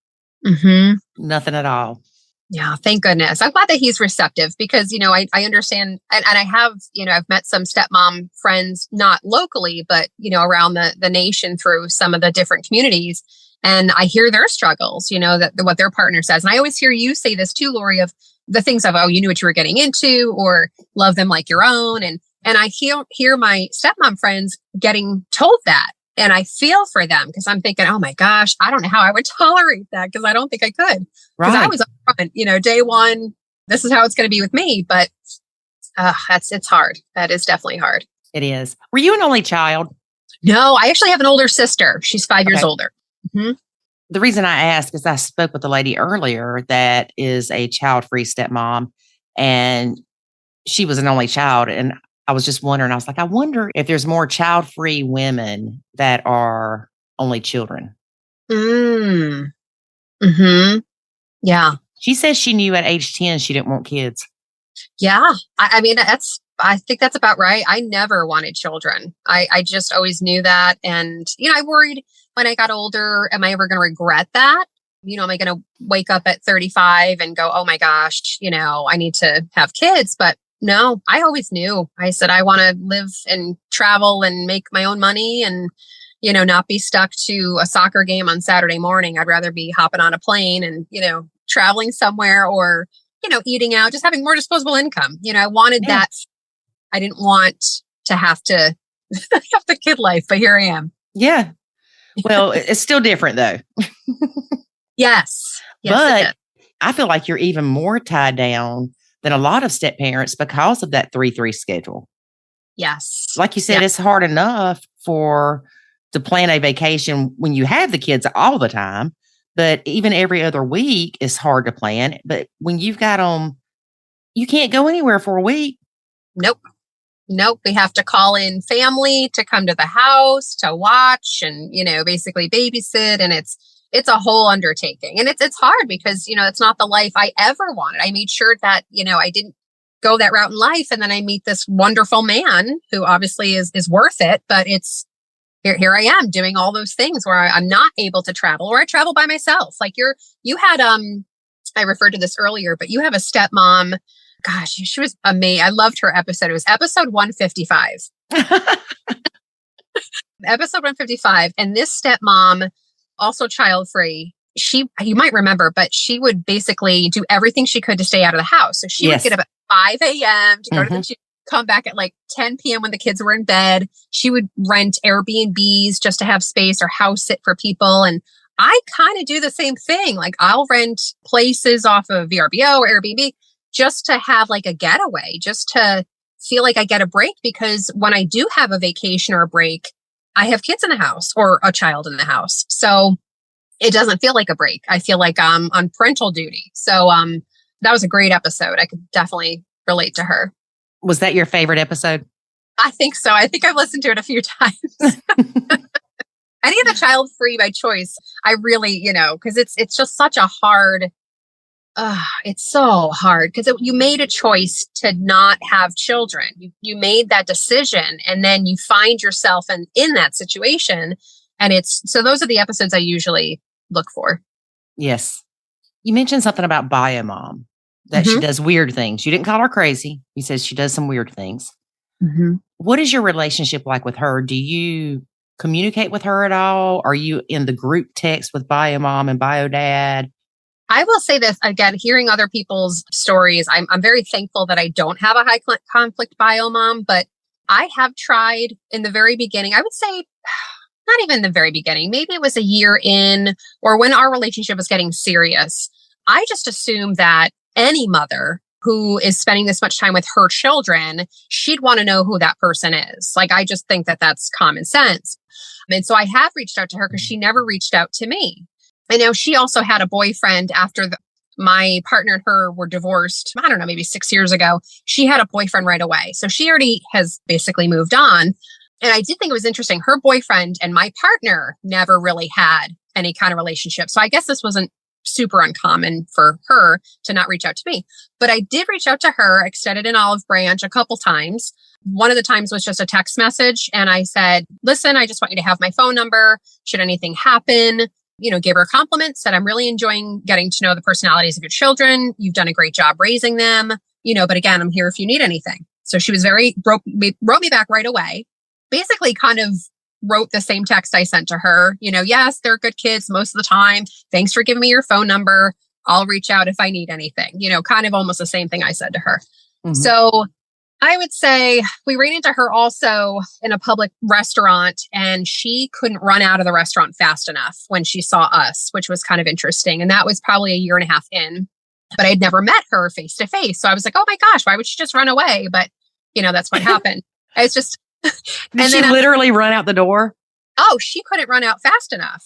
Mm-hmm. Nothing at all. Yeah, thank goodness. I'm glad that he's receptive because, I understand and I have, I've met some stepmom friends, not locally, but, around the nation through some of the different communities. And I hear their struggles, what their partner says. And I always hear you say this too, Lori, of the things of, you knew what you were getting into or love them like your own. And I hear my stepmom friends getting told that. And I feel for them because I'm thinking, oh my gosh, I don't know how I would tolerate that because I don't think I could. Because I was upfront, day one, this is how it's going to be with me. But it's hard. That is definitely hard. It is. Were you an only child? No, I actually have an older sister. She's 5 years older. Mm-hmm. The reason I ask is I spoke with a lady earlier that is a child-free stepmom, and she was an only child. And I was just wondering, I was like, I wonder if there's more child-free women that are only children. Mm-hmm. Yeah. She says she knew at age 10 she didn't want kids. Yeah. I think that's about right. I never wanted children. I just always knew that. And, I worried when I got older, am I ever going to regret that? Am I going to wake up at 35 and go, oh my gosh, I need to have kids? But no, I always knew. I said, I want to live and travel and make my own money and, not be stuck to a soccer game on Saturday morning. I'd rather be hopping on a plane and, traveling somewhere or, eating out, just having more disposable income. I wanted that. I didn't want to have to have the kid life, but here I am. Yeah. Well, it's still different though. Yes. But I feel like you're even more tied down than a lot of step parents because of that 3-3 schedule. Yes. Like you said, it's hard enough to plan a vacation when you have the kids all the time, but even every other week is hard to plan. But when you've got them, you can't go anywhere for a week. Nope. We have to call in family to come to the house to watch and, basically babysit. And it's a whole undertaking. And it's hard because, it's not the life I ever wanted. I made sure that, I didn't go that route in life. And then I meet this wonderful man who obviously is worth it. But it's here I am doing all those things where I'm not able to travel or I travel by myself. Like you had, I referred to this earlier, but you have a stepmom. Gosh, she was amazing. I loved her episode. It was episode 155. Episode 155. And this stepmom, also child-free, you might remember, but she would basically do everything she could to stay out of the house. So she would get up at 5 a.m. to go to the gym, come back at like 10 p.m. when the kids were in bed. She would rent Airbnbs just to have space or house sit for people. And I kind of do the same thing. Like I'll rent places off of VRBO or Airbnb just to have like a getaway, just to feel like I get a break. Because when I do have a vacation or a break, I have kids in the house or a child in the house. So it doesn't feel like a break. I feel like I'm on parental duty. So that was a great episode. I could definitely relate to her. Was that your favorite episode? I think so. I think I've listened to it a few times. Any of the child free by choice, I really, because it's just such a hard, it's so hard because you made a choice to not have children. You made that decision and then you find yourself in that situation. And so those are the episodes I usually look for. Yes. You mentioned something about bio mom, that she does weird things. You didn't call her crazy. You said she does some weird things. Mm-hmm. What is your relationship like with her? Do you communicate with her at all? Are you in the group text with bio mom and bio dad? I will say this again, hearing other people's stories, I'm very thankful that I don't have a high conflict bio mom, but I have tried in the very beginning. I would say not even the very beginning. Maybe it was a year in or when our relationship was getting serious. I just assumed that any mother who is spending this much time with her children, she'd want to know who that person is. Like, I just think that that's common sense. And so I have reached out to her because she never reached out to me. I know she also had a boyfriend after my partner and her were divorced. I don't know, maybe 6 years ago. She had a boyfriend right away. So she already has basically moved on. And I did think it was interesting. Her boyfriend and my partner never really had any kind of relationship. So I guess this wasn't super uncommon for her to not reach out to me. But I did reach out to her, extended an olive branch a couple times. One of the times was just a text message. And I said, listen, I just want you to have my phone number. Should anything happen, gave her a compliment, said, I'm really enjoying getting to know the personalities of your children. You've done a great job raising them, but again, I'm here if you need anything. So she was wrote me back right away, basically kind of wrote the same text I sent to her. Yes, they're good kids most of the time. Thanks for giving me your phone number. I'll reach out if I need anything, kind of almost the same thing I said to her. Mm-hmm. So I would say we ran into her also in a public restaurant and she couldn't run out of the restaurant fast enough when she saw us, which was kind of interesting. And that was probably a year and a half in, but I'd never met her face to face. So I was like, oh my gosh, why would she just run away? But that's what happened. It's just, Did she literally run out the door? Oh, she couldn't run out fast enough.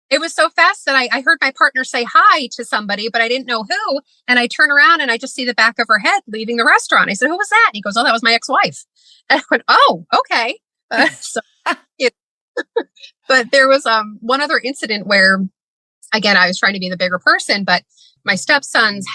It was so fast that I heard my partner say hi to somebody, but I didn't know who. And I turn around and I just see the back of her head leaving the restaurant. I said, who was that? And he goes, oh, that was my ex-wife. And I went, oh, okay. But there was one other incident where, again, I was trying to be the bigger person, but my stepsons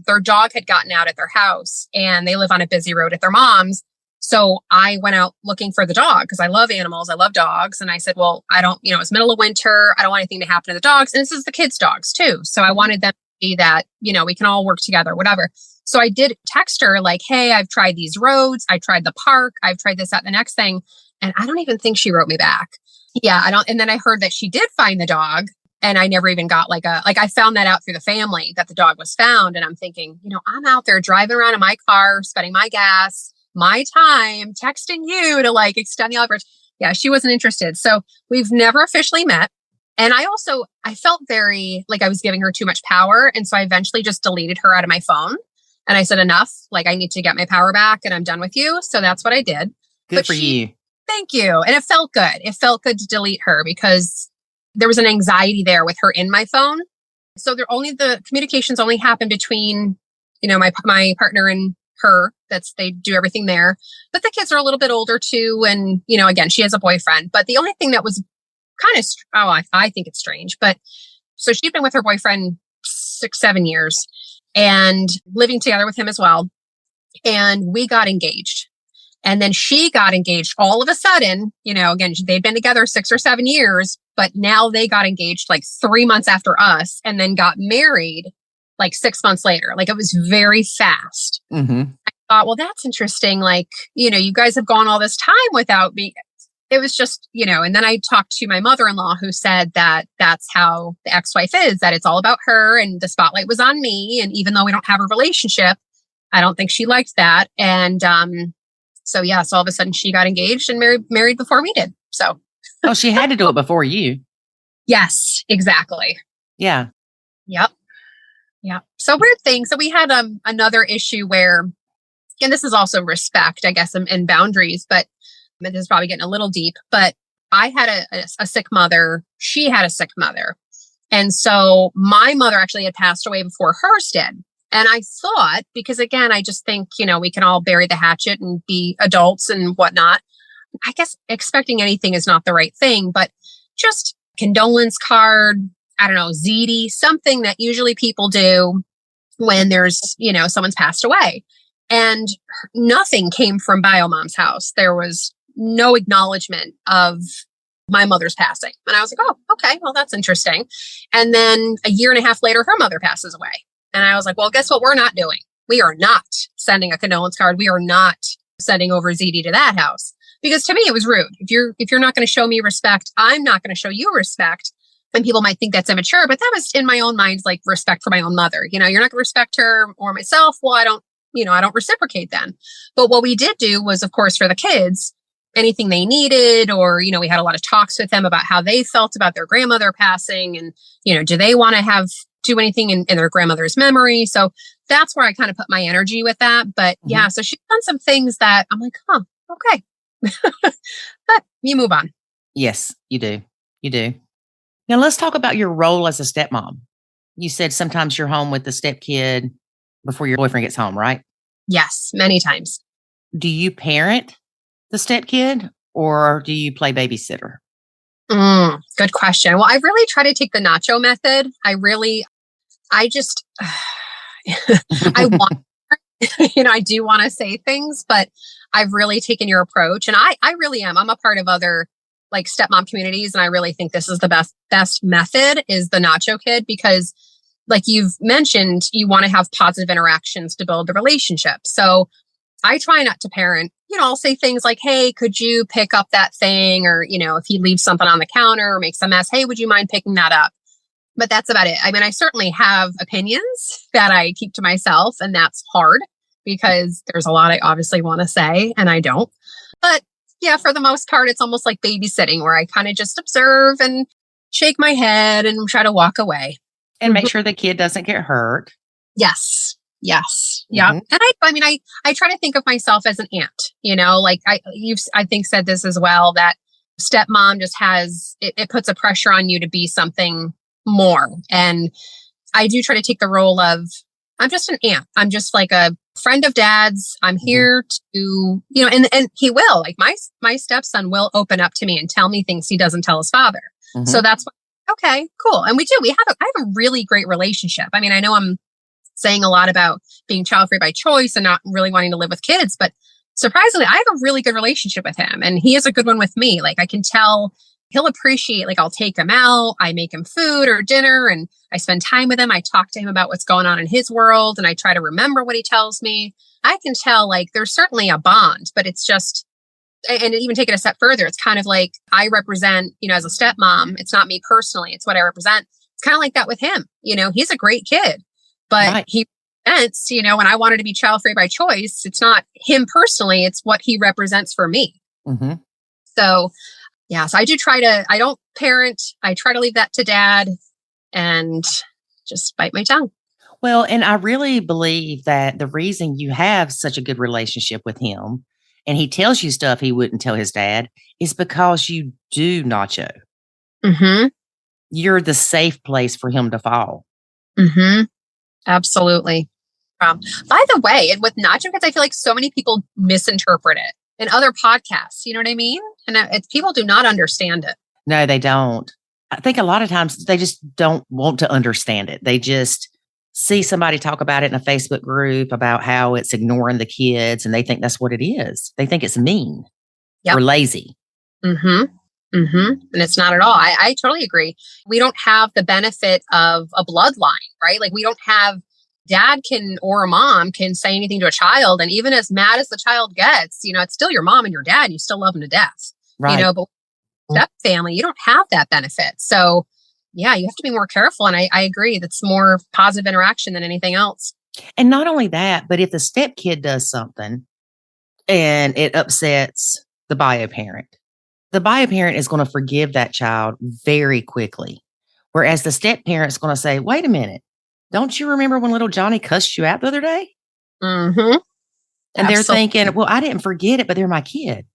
their dog had gotten out at their house and they live on a busy road at their mom's. So I went out looking for the dog because I love animals. I love dogs. And I said, well, I don't, it's middle of winter. I don't want anything to happen to the dogs. And this is the kids' dogs too. So I wanted them to see that, we can all work together, whatever. So I did text her like, hey, I've tried these roads. I tried the park. I've tried this, that, the next thing. And I don't even think she wrote me back. Yeah, I don't. And then I heard that she did find the dog. And I never even got I found that out through the family that the dog was found. And I'm thinking, I'm out there driving around in my car, spending my gas, my time, texting you to extend the olive branch. Yeah, she wasn't interested. So we've never officially met. And I felt very I was giving her too much power. And so I eventually just deleted her out of my phone. And I said, enough, I need to get my power back and I'm done with you. So that's what I did. Good for you. Thank you. And it felt good. It felt good to delete her because there was an anxiety there with her in my phone. So the communications only happened between, my partner and her. They do everything there, but the kids are a little bit older too. And, again, she has a boyfriend, but the only thing that was kind of, I think it's strange, but so she'd been with her boyfriend 6-7 years and living together with him as well. And we got engaged and then she got engaged all of a sudden, again, they'd been together 6 or 7 years, but now they got engaged 3 months after us and then got married 6 months later. It was very fast. Mm-hmm. I thought, well, that's interesting. You guys have gone all this time without me. It was just, and then I talked to my mother-in-law who said that that's how the ex-wife is, that it's all about her and the spotlight was on me. And even though we don't have a relationship, I don't think she liked that. And so all of a sudden she got engaged and married before we did. So. Oh, she had to do it before you. Yes, exactly. Yeah. Yep. Yeah. So weird thing. So we had another issue where, and this is also respect, I guess, and boundaries, but this is probably getting a little deep, but I had a sick mother. She had a sick mother. And so my mother actually had passed away before hers did. And I thought, because again, I just think, we can all bury the hatchet and be adults and whatnot. I guess expecting anything is not the right thing, but just condolence card, I don't know, ZD, something that usually people do when there's, someone's passed away. And nothing came from Biomom's house. There was no acknowledgement of my mother's passing. And I was like, oh, okay, well, that's interesting. And then a year and a half later, her mother passes away. And I was like, well, guess what we're not doing? We are not sending a condolence card. We are not sending over ZD to that house. Because to me, it was rude. If you're not going to show me respect, I'm not going to show you respect. And people might think that's immature, but that was in my own mind, like respect for my own mother. You're not going to respect her or myself. Well, I don't reciprocate then. But what we did do was, of course, for the kids, anything they needed, or, we had a lot of talks with them about how they felt about their grandmother passing and, do they want to do anything in their grandmother's memory. So that's where I kind of put my energy with that. But yeah, so she's done some things that I'm like, okay. But you move on. Yes, you do. You do. Now let's talk about your role as a stepmom. You said sometimes you're home with the stepkid before your boyfriend gets home, right? Yes, many times. Do you parent the stepkid or do you play babysitter? Good question. Well, I really try to take the Nacho method. I want, I do want to say things, but I've really taken your approach, and I really am. I'm a part of other like stepmom communities, and I really think this is the best method is the Nacho Kid, because like you've mentioned, you want to have positive interactions to build the relationship. So I try not to parent. I'll say things like, hey, could you pick up that thing? Or, if he leaves something on the counter or makes a mess, hey, would you mind picking that up? But that's about it. I mean, I certainly have opinions that I keep to myself, and that's hard because there's a lot I obviously want to say and I don't. But yeah, for the most part, it's almost like babysitting where I kind of just observe and shake my head and try to walk away. And make sure the kid doesn't get hurt. Yes. Yeah. And I try to think of myself as an aunt, like you've said this as well, that stepmom just has, it puts a pressure on you to be something more. And I do try to take the role of, I'm just an aunt. I'm just like a friend of dad's. I'm here to, and he will, like my stepson will open up to me and tell me things he doesn't tell his father. So that's okay, cool. And I have a really great relationship. I mean, I know I'm saying a lot about being child free by choice and not really wanting to live with kids, but surprisingly, I have a really good relationship with him, and he has a good one with me. Like I can tell he'll appreciate, like I'll take him out, I make him food or dinner, and I spend time with him. I talk to him about what's going on in his world, and I try to remember what he tells me. I can tell like there's certainly a bond, but it's just, and even take it a step further, it's kind of like I represent, as a stepmom, it's not me personally, it's what I represent. It's kind of like that with him. He's a great kid, but he represents, when I wanted to be child free by choice, it's not him personally, it's what he represents for me. So yeah, so I don't parent. I try to leave that to dad and just bite my tongue. Well, and I really believe that the reason you have such a good relationship with him and he tells you stuff he wouldn't tell his dad is because you do, Nacho. You're the safe place for him to fall. Absolutely. By the way, and with Nacho Kids, I feel like so many people misinterpret it in other podcasts. You know what I mean? And people do not understand it. No, they don't. I think a lot of times they just don't want to understand it. They just see somebody talk about it in a Facebook group about how it's ignoring the kids, and they think that's what it is. They think it's mean or lazy. And it's not at all. I totally agree. We don't have the benefit of a bloodline, right? Like we don't have dad or a mom can say anything to a child. And even as mad as the child gets, it's still your mom and your dad. And you still love them to death, right? But step family, you don't have that benefit. So yeah, you have to be more careful. And I agree. That's more positive interaction than anything else. And not only that, but if the stepkid does something and it upsets the bio parent is going to forgive that child very quickly. Whereas the step parent's going to say, wait a minute, don't you remember when little Johnny cussed you out the other day? And they're thinking, well, I didn't forget it, but they're my kid.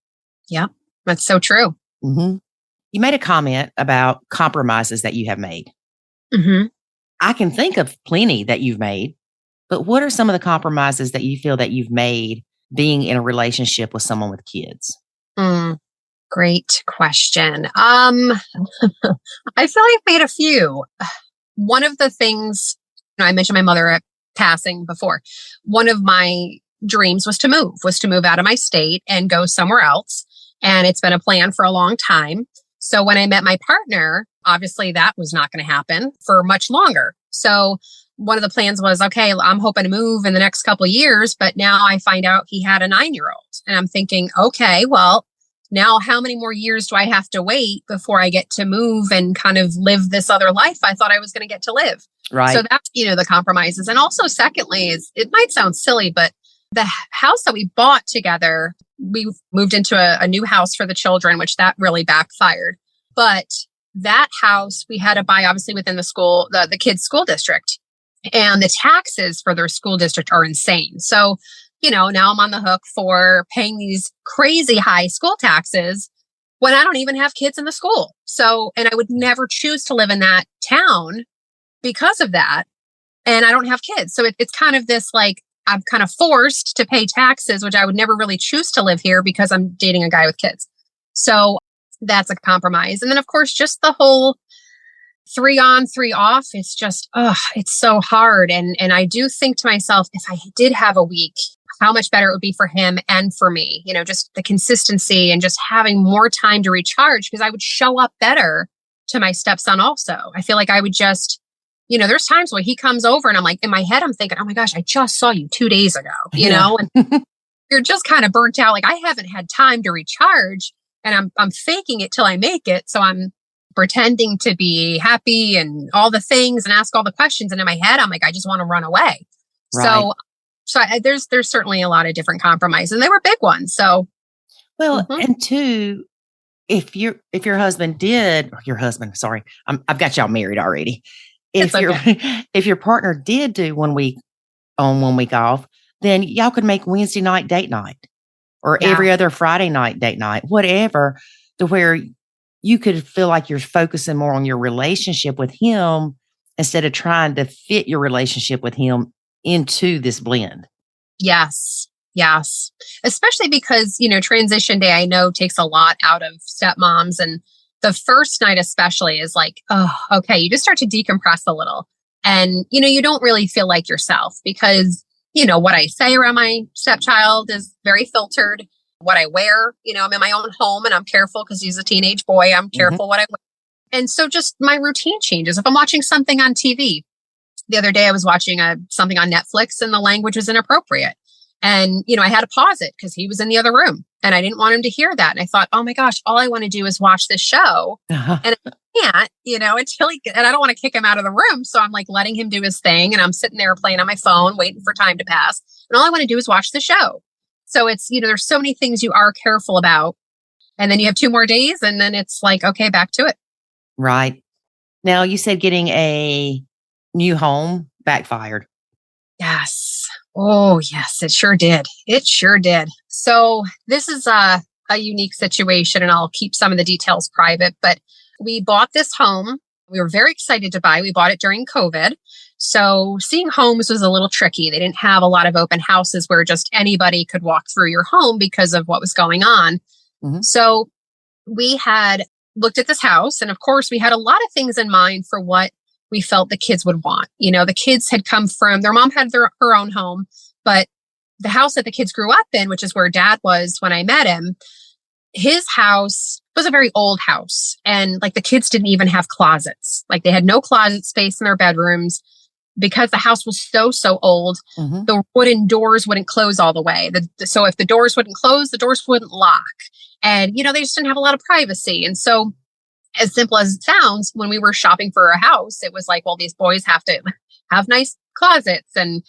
Yeah, that's so true. You made a comment about compromises that you have made. I can think of plenty that you've made. But what are some of the compromises that you feel that you've made being in a relationship with someone with kids? Great question. I feel I've made a few. One of the things, I mentioned my mother passing before. One of my dreams was to move out of my state and go somewhere else. And it's been a plan for a long time. So when I met my partner, obviously that was not going to happen for much longer. So one of the plans was, okay, I'm hoping to move in the next couple of years, but now I find out he had a 9-year-old. And I'm thinking, okay, well, now how many more years do I have to wait before I get to move and kind of live this other life I thought I was going to get to live? Right. So that's, the compromises. And also secondly is, it might sound silly, but the house that we bought together, we moved into a new house for the children, which that really backfired. But that house we had to buy obviously within the school, the kids' school district. And the taxes for their school district are insane. So, now I'm on the hook for paying these crazy high school taxes when I don't even have kids in the school. So, and I would never choose to live in that town because of that. And I don't have kids. So it's kind of this like, I'm kind of forced to pay taxes, which I would never really choose to live here because I'm dating a guy with kids. So that's a compromise. And then of course, just the whole 3 on, 3 off. It's just, it's so hard. And I do think to myself, if I did have a week, how much better it would be for him and for me, just the consistency and just having more time to recharge, because I would show up better to my stepson also. I feel like I would just, there's times when he comes over and I'm like, in my head, I'm thinking, oh my gosh, I just saw you 2 days ago, and you're just kind of burnt out. Like I haven't had time to recharge, and I'm faking it till I make it. So I'm pretending to be happy and all the things and ask all the questions. And in my head, I'm like, I just want to run away. Right. So there's certainly a lot of different compromises, and they were big ones. So, well, and two, if your husband did, or your husband, sorry, I've got y'all married already. If your partner did do 1 week on, 1 week off, then y'all could make Wednesday night date night, or every other Friday night date night, whatever, to where you could feel like you're focusing more on your relationship with him instead of trying to fit your relationship with him into this blend. Yes. Especially because, transition day, I know takes a lot out of stepmoms. And the first night especially is like, oh, okay, you just start to decompress a little. And, you don't really feel like yourself because, what I say around my stepchild is very filtered. What I wear, I'm in my own home and I'm careful because he's a teenage boy. I'm careful what I wear. And so just my routine changes. If I'm watching something on TV, the other day I was watching something on Netflix and the language was inappropriate. And, I had to pause it because he was in the other room and I didn't want him to hear that. And I thought, oh my gosh, all I want to do is watch this show. And I can't, until and I don't want to kick him out of the room. So I'm like letting him do his thing. And I'm sitting there playing on my phone, waiting for time to pass. And all I want to do is watch the show. So it's, there's so many things you are careful about. And then you have 2 more days and then it's like, okay, back to it. Right. Now you said getting a new home backfired. Yes. Oh, yes, it sure did. So this is a unique situation and I'll keep some of the details private, but we bought this home. We were very excited to buy. We bought it during COVID. So seeing homes was a little tricky. They didn't have a lot of open houses where just anybody could walk through your home because of what was going on. So we had looked at this house and of course we had a lot of things in mind for what we felt the kids would want. The kids had come from, their mom had her own home, but the house that the kids grew up in, which is where dad was when I met him, his house was a very old house. And like the kids didn't even have closets. Like they had no closet space in their bedrooms because the house was so old. The wooden doors wouldn't close all the way. So if the doors wouldn't close, the doors wouldn't lock. And, they just didn't have a lot of privacy. And so as simple as it sounds, when we were shopping for a house, it was like, well, these boys have to have nice closets and,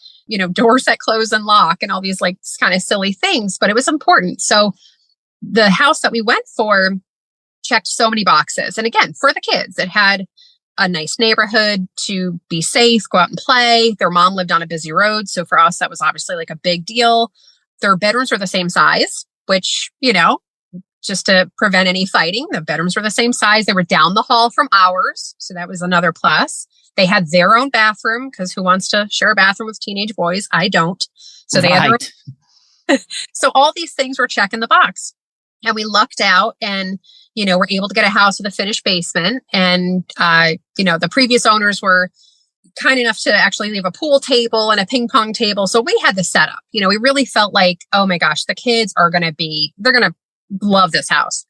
doors that close and lock and all these like kind of silly things, but it was important. So the house that we went for checked so many boxes. And again, for the kids, it had a nice neighborhood to be safe, go out and play. Their mom lived on a busy road. So for us, that was obviously like a big deal. Their bedrooms were the same size, which, just to prevent any fighting. The bedrooms were the same size. They were down the hall from ours. So that was another plus. They had their own bathroom because who wants to share a bathroom with teenage boys? I don't. So they had their own. So all these things were checking the box. And we lucked out and, were able to get a house with a finished basement. And, the previous owners were kind enough to actually leave a pool table and a ping pong table. So we had the setup. We really felt like, oh my gosh, the kids they're going to love this house.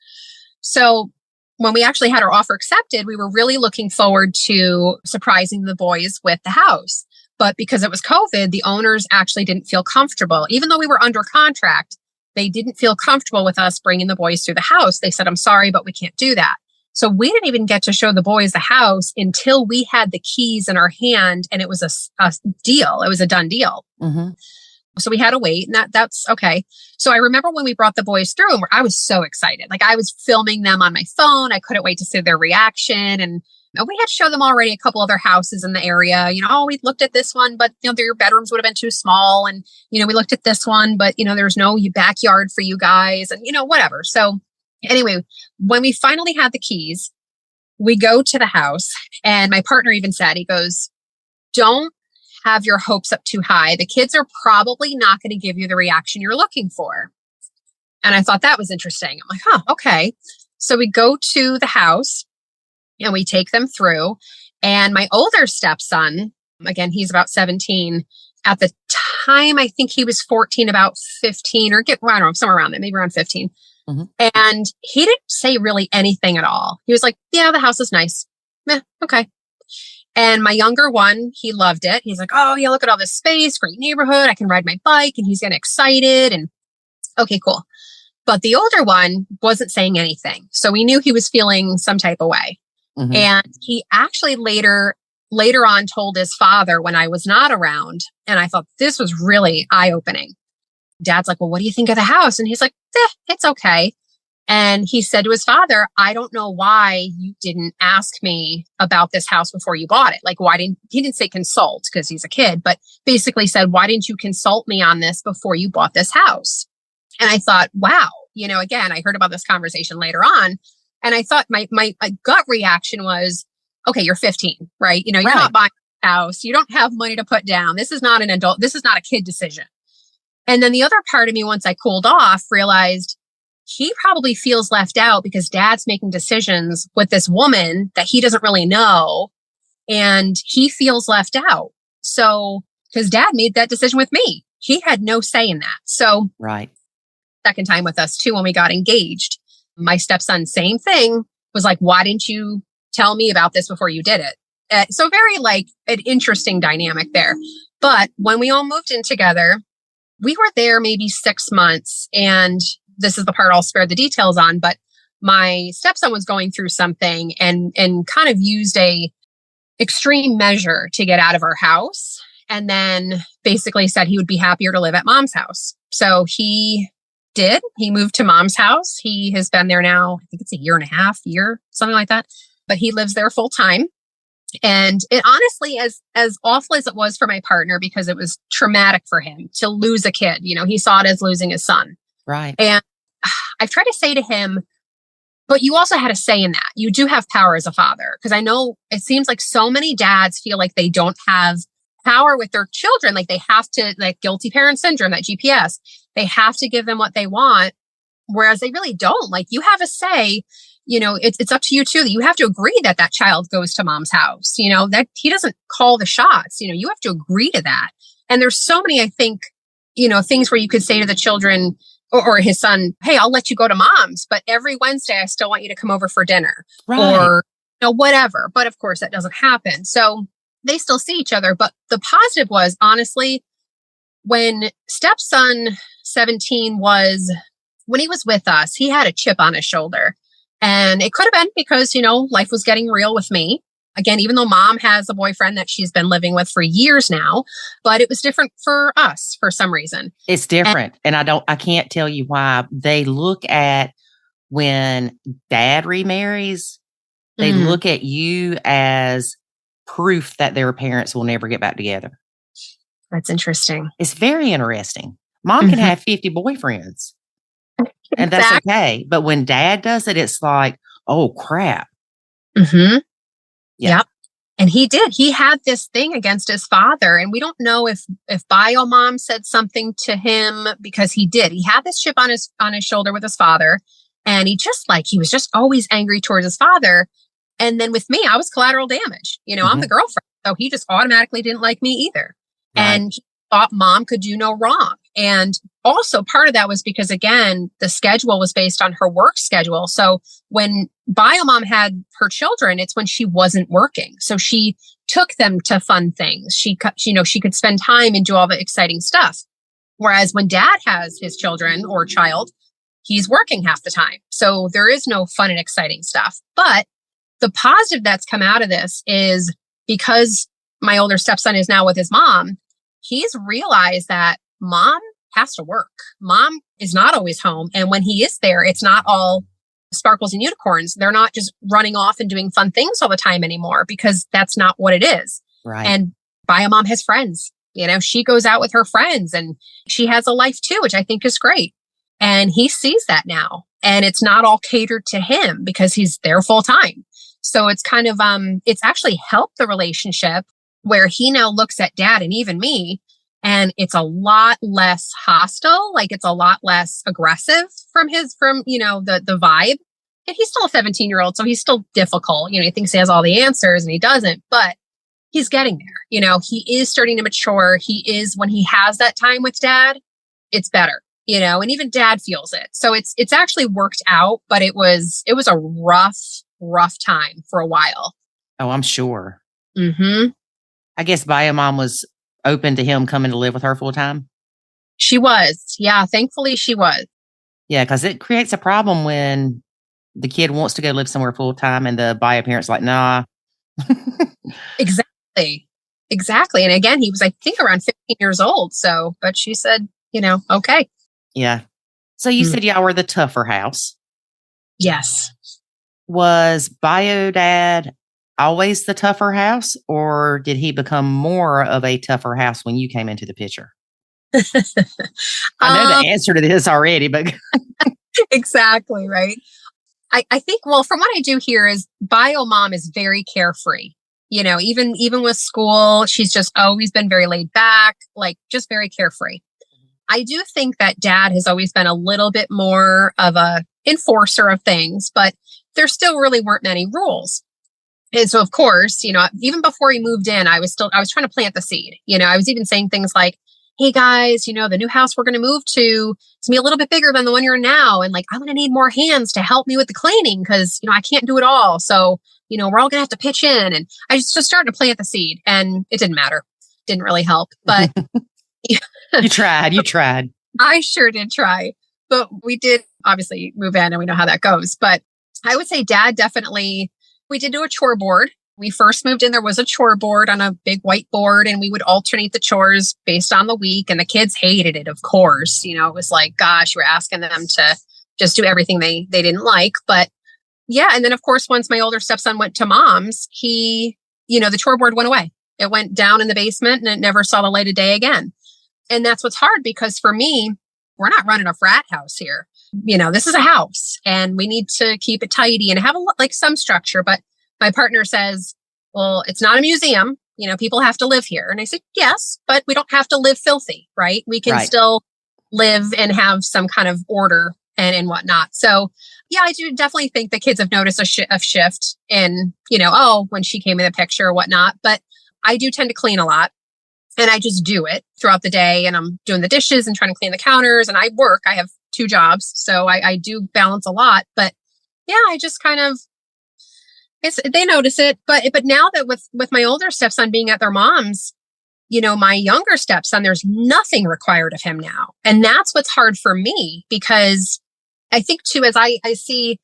So when we actually had our offer accepted, we were really looking forward to surprising the boys with the house. But because it was COVID, the owners actually didn't feel comfortable. Even though we were under contract, they didn't feel comfortable with us bringing the boys through the house. They said, I'm sorry, but we can't do that. So we didn't even get to show the boys the house until we had the keys in our hand and it was a deal. It was a done deal. Mm-hmm. So we had to wait and that's okay. So I remember when we brought the boys through and I was so excited. Like I was filming them on my phone. I couldn't wait to see their reaction. And we had to show them already a couple other houses in the area. We looked at this one, but their bedrooms would have been too small. And, we looked at this one, but, there's no backyard for you guys and, whatever. So anyway, when we finally had the keys, we go to the house and my partner even said, he goes, don't have your hopes up too high. The kids are probably not going to give you the reaction you're looking for. And I thought that was interesting. I'm like, okay. So we go to the house and we take them through. And my older stepson, again, he's about 17. At the time, I think he was 14, about 15 or I don't know, somewhere around that, maybe around 15. Mm-hmm. And he didn't say really anything at all. He was like, yeah, the house is nice. Okay. And my younger one, he loved it. He's like, oh yeah, look at all this space, great neighborhood. I can ride my bike. And he's getting excited and okay, cool. But the older one wasn't saying anything. So we knew he was feeling some type of way. Mm-hmm. And he actually later on told his father when I was not around. And I thought this was really eye-opening. Dad's like, well, what do you think of the house? And he's like, it's okay. And he said to his father, I don't know why you didn't ask me about this house before you bought it. Like, he didn't say consult because he's a kid, but basically said, why didn't you consult me on this before you bought this house? And I thought, wow, again, I heard about this conversation later on. And I thought my gut reaction was, okay, you're 15, right? You're not buying a house. You don't have money to put down. This is not an adult. This is not a kid decision. And then the other part of me, once I cooled off, realized he probably feels left out because dad's making decisions with this woman that he doesn't really know. And he feels left out. So, because dad made that decision with me, he had no say in that. So, second time with us too, when we got engaged, my stepson, same thing, was like, why didn't you tell me about this before you did it? So very an interesting dynamic there. But when we all moved in together, we were there maybe 6 months. And this is the part I'll spare the details on, but my stepson was going through something and kind of used a extreme measure to get out of our house. And then basically said he would be happier to live at mom's house. So he did. He moved to mom's house. He has been there now, I think it's a year and a half, something like that. But he lives there full time. And it honestly, as awful as it was for my partner, because it was traumatic for him to lose a kid, he saw it as losing his son. Right. And I've tried to say to him, but you also had a say in that. You do have power as a father. Because I know it seems like so many dads feel like they don't have power with their children. Like they have to, guilty parent syndrome, that GPS, they have to give them what they want. Whereas they really don't. Like you have a say. It's up to you too, that you have to agree that child goes to mom's house, that he doesn't call the shots, you have to agree to that. And there's so many, I think, things where you could say to the children or his son, hey, I'll let you go to mom's, but every Wednesday, I still want you to come over for dinner or whatever. But of course that doesn't happen. So they still see each other. But the positive was, honestly, when stepson 17 when he was with us, he had a chip on his shoulder. And it could have been because, life was getting real with me. Again, even though mom has a boyfriend that she's been living with for years now, but it was different for us for some reason. It's different. And I can't tell you why. They look at when dad remarries, they look at you as proof that their parents will never get back together. That's interesting. It's very interesting. Mom can have 50 boyfriends. And that's okay. But when dad does it, it's like, oh, crap. Mm-hmm. Yeah. Yep. And he did. He had this thing against his father. And we don't know if bio mom said something to him, because he did. He had this chip on his shoulder with his father. And he was just always angry towards his father. And then with me, I was collateral damage. I'm the girlfriend. So he just automatically didn't like me either. Right. And he thought mom could do no wrong. And also part of that was because, again, the schedule was based on her work schedule. So when bio mom had her children, it's when she wasn't working. So she took them to fun things. She could spend time and do all the exciting stuff. Whereas when dad has his children or child, he's working half the time. So there is no fun and exciting stuff. But the positive that's come out of this is, because my older stepson is now with his mom, he's realized that mom has to work. Mom is not always home. And when he is there, it's not all sparkles and unicorns. They're not just running off and doing fun things all the time anymore, because that's not what it is. Right. And bio mom has friends. She goes out with her friends and she has a life too, which I think is great. And he sees that now. And it's not all catered to him because he's there full time. So it's kind of, it's actually helped the relationship, where he now looks at dad and even me, and it's a lot less hostile. Like, it's a lot less aggressive from the vibe. And he's still a 17-year-old, so he's still difficult. He thinks he has all the answers and he doesn't, but he's getting there. He is starting to mature. When he has that time with dad, it's better, and even dad feels it. So it's actually worked out, but it was a rough time for a while. Oh, I'm sure. Mm-hmm. I guess bio mom was open to him coming to live with her full time. She was. Yeah. Thankfully she was. Yeah. Cause it creates a problem when the kid wants to go live somewhere full time and the bio parent's like, nah. Exactly. And again, he was, I think, around 15 years old. So, but she said, okay. Yeah. So you said y'all were the tougher house. Yes. Was bio dad always the tougher house, or did he become more of a tougher house when you came into the picture? I know the answer to this already, but exactly, right. I think, well, from what I do hear is bio mom is very carefree. Even with school, she's just always been very laid back, like just very carefree. I do think that dad has always been a little bit more of a enforcer of things, but there still really weren't many rules. And so, of course, even before he moved in, I was trying to plant the seed. I was even saying things like, hey guys, the new house we're going to move to, it's going to be a little bit bigger than the one you're in now. And like, I'm going to need more hands to help me with the cleaning because, I can't do it all. So, we're all going to have to pitch in. And I just started to plant the seed, and it didn't matter. Didn't really help, but You tried. I sure did try, but we did obviously move in, and we know how that goes. But I would say dad definitely, we did do a chore board. We first moved in, there was a chore board on a big white board, and we would alternate the chores based on the week. And the kids hated it, of course. It was like, gosh, we're asking them to just do everything they didn't like. But yeah. And then, of course, once my older stepson went to mom's, the chore board went away. It went down in the basement and it never saw the light of day again. And that's what's hard, because for me, we're not running a frat house here. This is a house and we need to keep it tidy and have some structure. But my partner says, well, it's not a museum. People have to live here. And I said, yes, but we don't have to live filthy, right? We can still live and have some kind of order and whatnot. So yeah, I do definitely think the kids have noticed a shift in, when she came in the picture or whatnot. But I do tend to clean a lot. And I just do it throughout the day, and I'm doing the dishes and trying to clean the counters, and I work. I have 2 jobs, so I do balance a lot. But yeah, I just kind of, they notice it. But now that with my older stepson being at their mom's, my younger stepson, there's nothing required of him now. And that's what's hard for me, because I think too, as I see,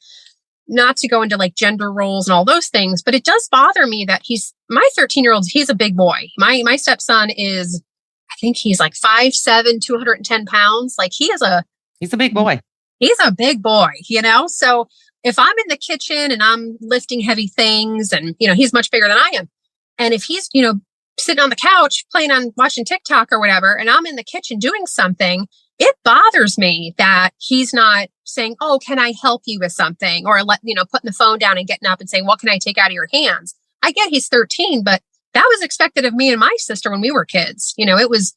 not to go into like gender roles and all those things, but it does bother me that my 13-year-old, he's a big boy. My stepson is, I think he's like 5'7", 210 pounds. Like he's a big boy. He's a big boy, So if I'm in the kitchen and I'm lifting heavy things and, he's much bigger than I am. And if he's, sitting on the couch watching TikTok or whatever, and I'm in the kitchen doing something, it bothers me that he's not saying, oh, can I help you with something? Or putting the phone down and getting up and saying, what can I take out of your hands? I get he's 13, but that was expected of me and my sister when we were kids. It was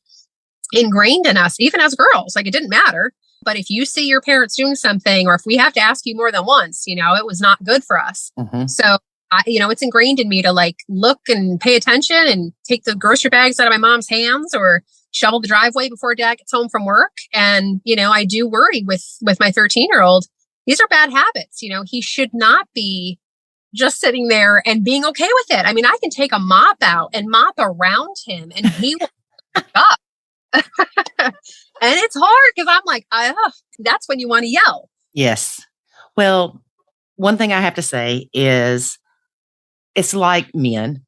ingrained in us, even as girls. Like, it didn't matter. But if you see your parents doing something, or if we have to ask you more than once, it was not good for us. So, it's ingrained in me to like look and pay attention and take the grocery bags out of my mom's hands or shovel the driveway before dad gets home from work. And, I do worry with my 13-year-old. These are bad habits. He should not be just sitting there and being okay with it. I mean, I can take a mop out and mop around him and he will pick up. And it's hard because I'm like, that's when you want to yell. Yes. Well, one thing I have to say is it's like men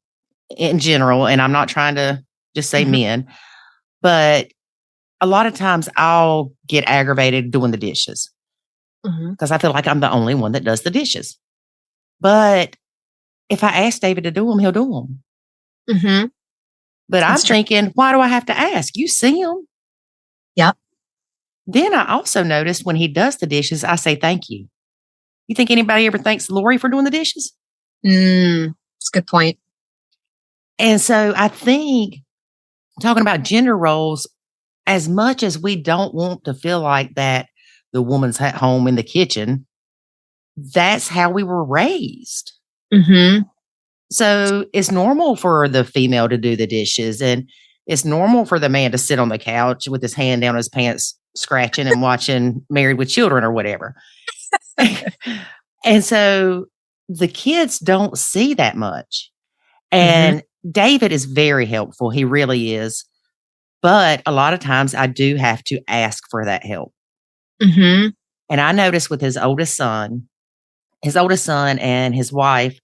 in general, and I'm not trying to just say men, but a lot of times I'll get aggravated doing the dishes because I feel like I'm the only one that does the dishes. But if I ask David to do them, he'll do them. But that's I'm thinking, why do I have to ask? You see him. Yep. Then I also noticed when he does the dishes, I say, thank you. You think anybody ever thanks Lori for doing the dishes? That's a good point. And so I think talking about gender roles, as much as we don't want to feel like that the woman's at home in the kitchen, that's how we were raised. So it's normal for the female to do the dishes, and it's normal for the man to sit on the couch with his hand down his pants, scratching and watching Married with Children or whatever. And so the kids don't see that much. And David is very helpful. He really is. But a lot of times I do have to ask for that help. And I noticed with his oldest son and his wife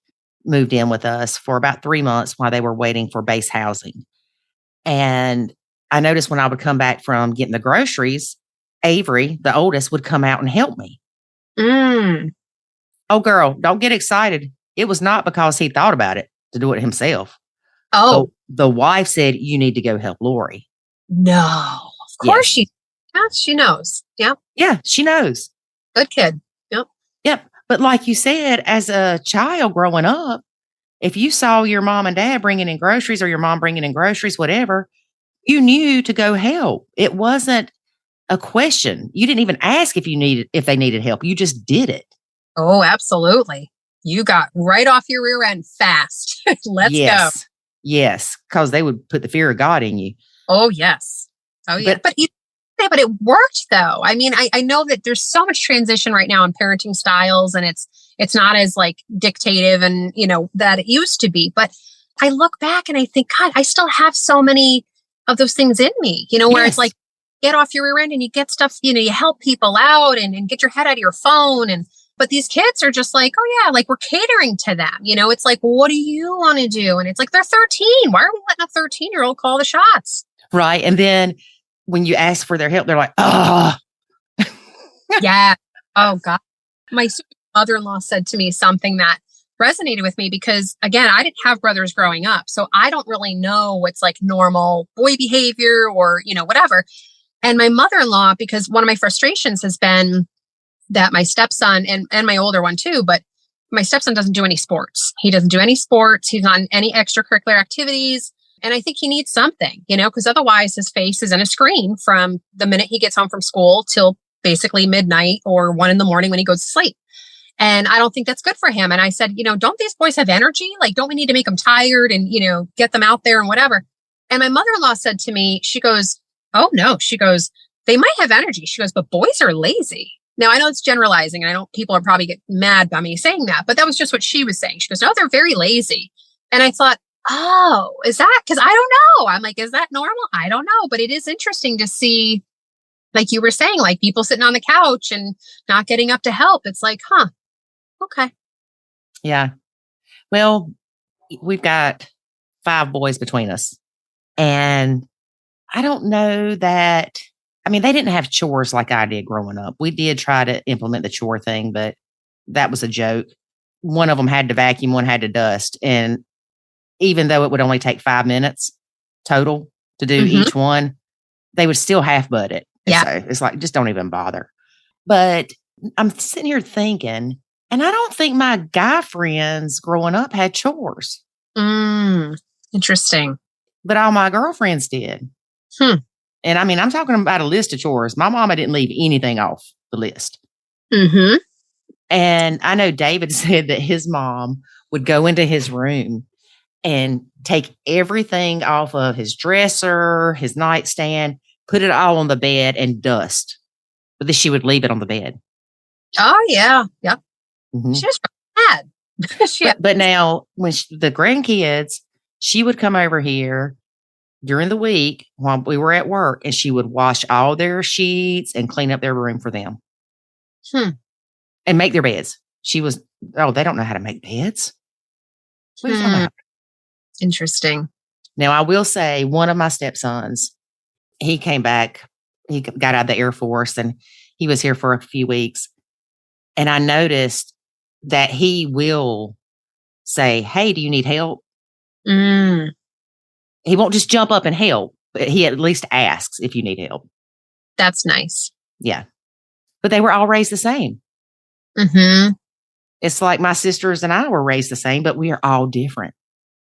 moved in with us for about 3 months while they were waiting for base housing. And I noticed when I would come back from getting the groceries, Avery, the oldest, would come out and help me. Oh, girl, don't get excited. It was not because he thought about it to do it himself. Oh. The wife said, you need to go help Lori. No, of course she knows. Yeah. Yeah, she knows. Good kid. Yep. But like you said, as a child growing up, if you saw your mom and dad bringing in groceries or your mom bringing in groceries, whatever, you knew to go help. It wasn't a question. You didn't even ask if they needed help. You just did it. Oh, absolutely. You got right off your rear end fast. Let's go. Yes, because they would put the fear of God in you. Oh, yes. Oh, yeah. But it worked, though. I mean, I know that there's so much transition right now in parenting styles, and it's not as like dictative and, that it used to be. But I look back and I think, God, I still have so many of those things in me, where it's like, get off your rear end and you get stuff, you help people out and get your head out of your phone. But these kids are just like, oh yeah, like we're catering to them. It's like, what do you want to do? And it's like, they're 13. Why are we letting a 13-year-old call the shots? Right. And then when you ask for their help, they're like, oh. Yeah. Oh God. My mother-in-law said to me something that resonated with me because, again, I didn't have brothers growing up. So I don't really know what's like normal boy behavior or, whatever. And my mother-in-law, because one of my frustrations has been that my stepson and my older one too, but my stepson doesn't do any sports. He doesn't do any sports. He's not in any extracurricular activities. And I think he needs something, because otherwise his face is in a screen from the minute he gets home from school till basically midnight or 1 a.m. when he goes to sleep. And I don't think that's good for him. And I said, don't these boys have energy? Like, don't we need to make them tired and, get them out there and whatever? And my mother-in-law said to me, she goes, oh no, she goes, they might have energy. She goes, but boys are lazy. Now, I know it's generalizing, and I know people are probably get mad by me saying that, but that was just what she was saying. She goes, no, they're very lazy. And I thought, oh, is that? Because I don't know. I'm like, is that normal? I don't know. But it is interesting to see, like you were saying, like people sitting on the couch and not getting up to help. It's like, okay. Yeah. Well, we've got 5 boys between us. And I don't know that. I mean, they didn't have chores like I did growing up. We did try to implement the chore thing, but that was a joke. One of them had to vacuum, one had to dust. And even though it would only take 5 minutes total to do each one, they would still half butt it. Yeah. So it's like, just don't even bother. But I'm sitting here thinking, and I don't think my guy friends growing up had chores. Interesting. But all my girlfriends did. And I mean, I'm talking about a list of chores. My mama didn't leave anything off the list. Mm-hmm. And I know David said that his mom would go into his room and take everything off of his dresser, his nightstand, put it all on the bed and dust. But then she would leave it on the bed. Oh, yeah. Yep. Mm-hmm. She was mad. But now, when the grandkids, she would come over here during the week while we were at work, and she would wash all their sheets and clean up their room for them. And make their beds. They don't know how to make beds. What are you talking about? Interesting. Now, I will say one of my stepsons, he came back. He got out of the Air Force and he was here for a few weeks. And I noticed that he will say, hey, do you need help? He won't just jump up and help, but he at least asks if you need help. That's nice. Yeah. But they were all raised the same. Mm-hmm. It's like my sisters and I were raised the same, but we are all different.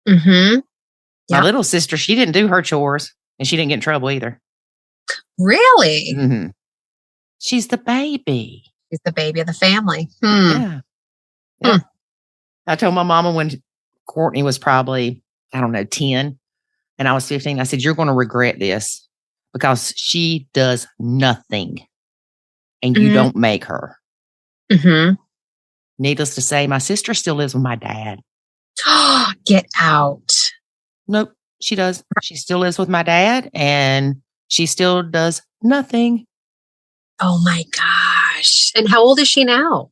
Mm-hmm. My little sister, she didn't do her chores and she didn't get in trouble either. Really? Mm-hmm. She's the baby. She's the baby of the family. Yeah. I told my mama when Courtney was probably, 10, and I was 15, I said, you're going to regret this because she does nothing and you don't make her. Mm-hmm. Needless to say, my sister still lives with my dad. Get out. Nope, she does. She still lives with my dad and she still does nothing. Oh my gosh. And how old is she now?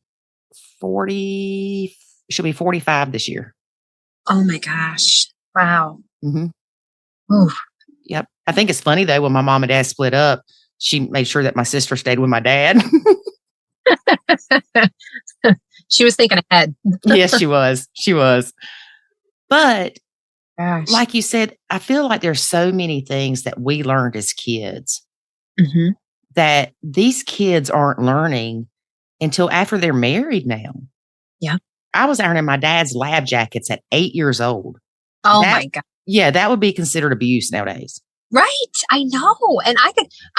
40. She'll be 45 this year. Oh my gosh. Wow. Mm-hmm. Oof. Yep. I think it's funny though, when my mom and dad split up, she made sure that my sister stayed with my dad. She was thinking ahead. Yes, she was. She was. But gosh, like you said, I feel like there's so many things that we learned as kids that these kids aren't learning until after they're married now. Yeah. I was ironing my dad's lab jackets at 8 years old. Oh my God. Yeah, that would be considered abuse nowadays. Right. I know. And I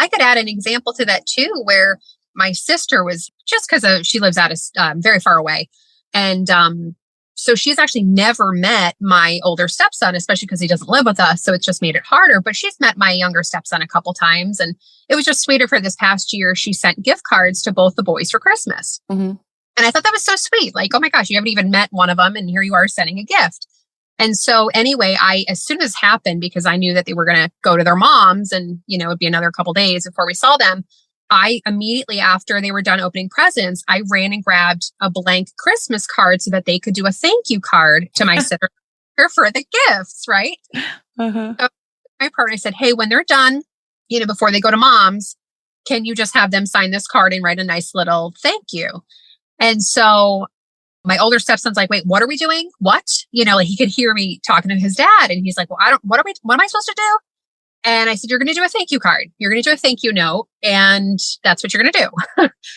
could add an example to that too, where my sister was, just because she lives out of very far away. And so she's actually never met my older stepson, especially because he doesn't live with us. So it's just made it harder. But she's met my younger stepson a couple times. And it was just sweeter for this past year. She sent gift cards to both the boys for Christmas. Mm-hmm. And I thought that was so sweet. Like, oh my gosh, you haven't even met one of them. And here you are sending a gift. And so anyway, as soon as it happened, because I knew that they were going to go to their moms and, it'd be another couple days before we saw them. I immediately, after they were done opening presents, I ran and grabbed a blank Christmas card so that they could do a thank you card to my sister for the gifts, right? So my partner said, hey, when they're done, before they go to mom's, can you just have them sign this card and write a nice little thank you? And so my older stepson's like, wait, what are we doing? What? Like he could hear me talking to his dad. And he's like, well, what am I supposed to do? And I said, you're going to do a thank you card. You're going to do a thank you note. And that's what you're going to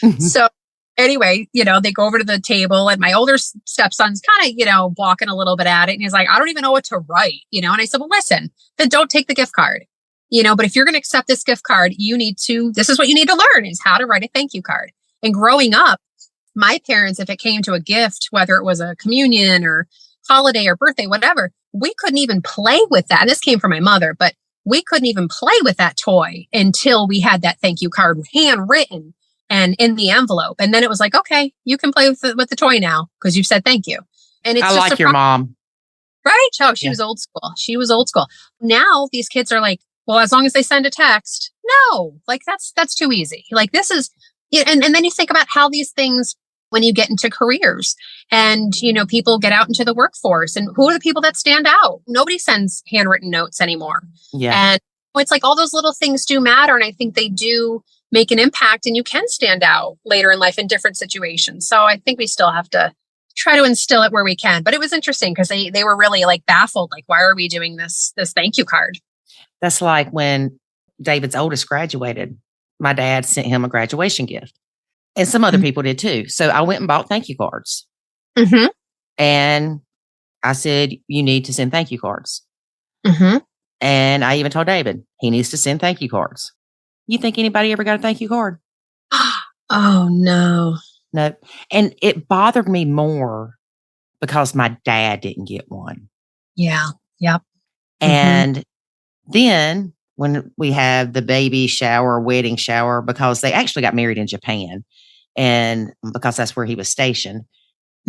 do. So anyway, they go over to the table and my older stepson's kind of, walking a little bit at it. And he's like, I don't even know what to write, And I said, well, listen, then don't take the gift card, but if you're going to accept this gift card, this is what you need to learn is how to write a thank you card. And growing up, my parents, if it came to a gift, whether it was a communion or holiday or birthday, whatever, we couldn't even play with that. And this came from my mother, but we couldn't even play with that toy until we had that thank you card handwritten and in the envelope. And then it was like, okay, you can play with the toy now because you've said thank you. And it's I like your mom. Right? Oh, she was old school. She was old school. Now these kids are like, well, as long as they send a text. No, like that's too easy. Like this is, and then you think about how these things, when you get into careers and, people get out into the workforce and who are the people that stand out? Nobody sends handwritten notes anymore. Yeah. And it's like all those little things do matter. And I think they do make an impact and you can stand out later in life in different situations. So I think we still have to try to instill it where we can. But it was interesting because they were really like baffled. Like, why are we doing this thank you card? That's like when David's oldest graduated, my dad sent him a graduation gift. And some other people did too. So I went and bought thank you cards. Mm-hmm. And I said, you need to send thank you cards. Mm-hmm. And I even told David, he needs to send thank you cards. You think anybody ever got a thank you card? Oh, no. No. And it bothered me more because my dad didn't get one. Yeah. Yep. And then when we have the baby shower, wedding shower, because they actually got married in Japan, and because that's where he was stationed.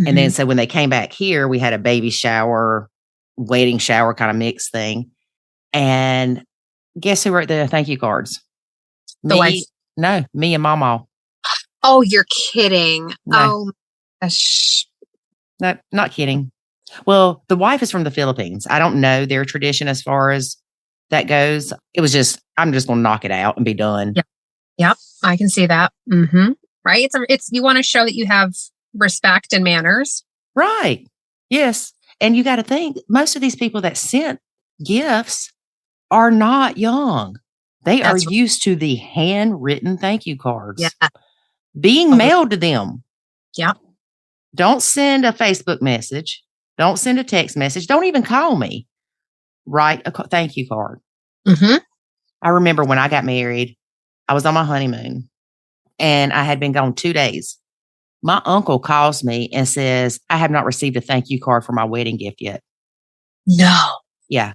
And then so when they came back here, we had a baby shower, wedding shower kind of mixed thing. And guess who wrote the thank you cards? The wife? No, me and Mama. Oh, you're kidding. No. Oh, gosh. No, not kidding. Well, the wife is from the Philippines. I don't know their tradition as far as that goes. It was just, I'm just going to knock it out and be done. Yep. I can see that. Mm-hmm. Right. It's, you want to show that you have respect and manners. Right. Yes. And you got to think, most of these people that sent gifts are not young. They are used to the handwritten thank you cards being mailed to them. Yep. Don't send a Facebook message. Don't send a text message. Don't even call me. Write a thank you card. Mm-hmm. I remember when I got married, I was on my honeymoon and I had been gone 2 days. My uncle calls me and says, I have not received a thank you card for my wedding gift yet. No. Yeah.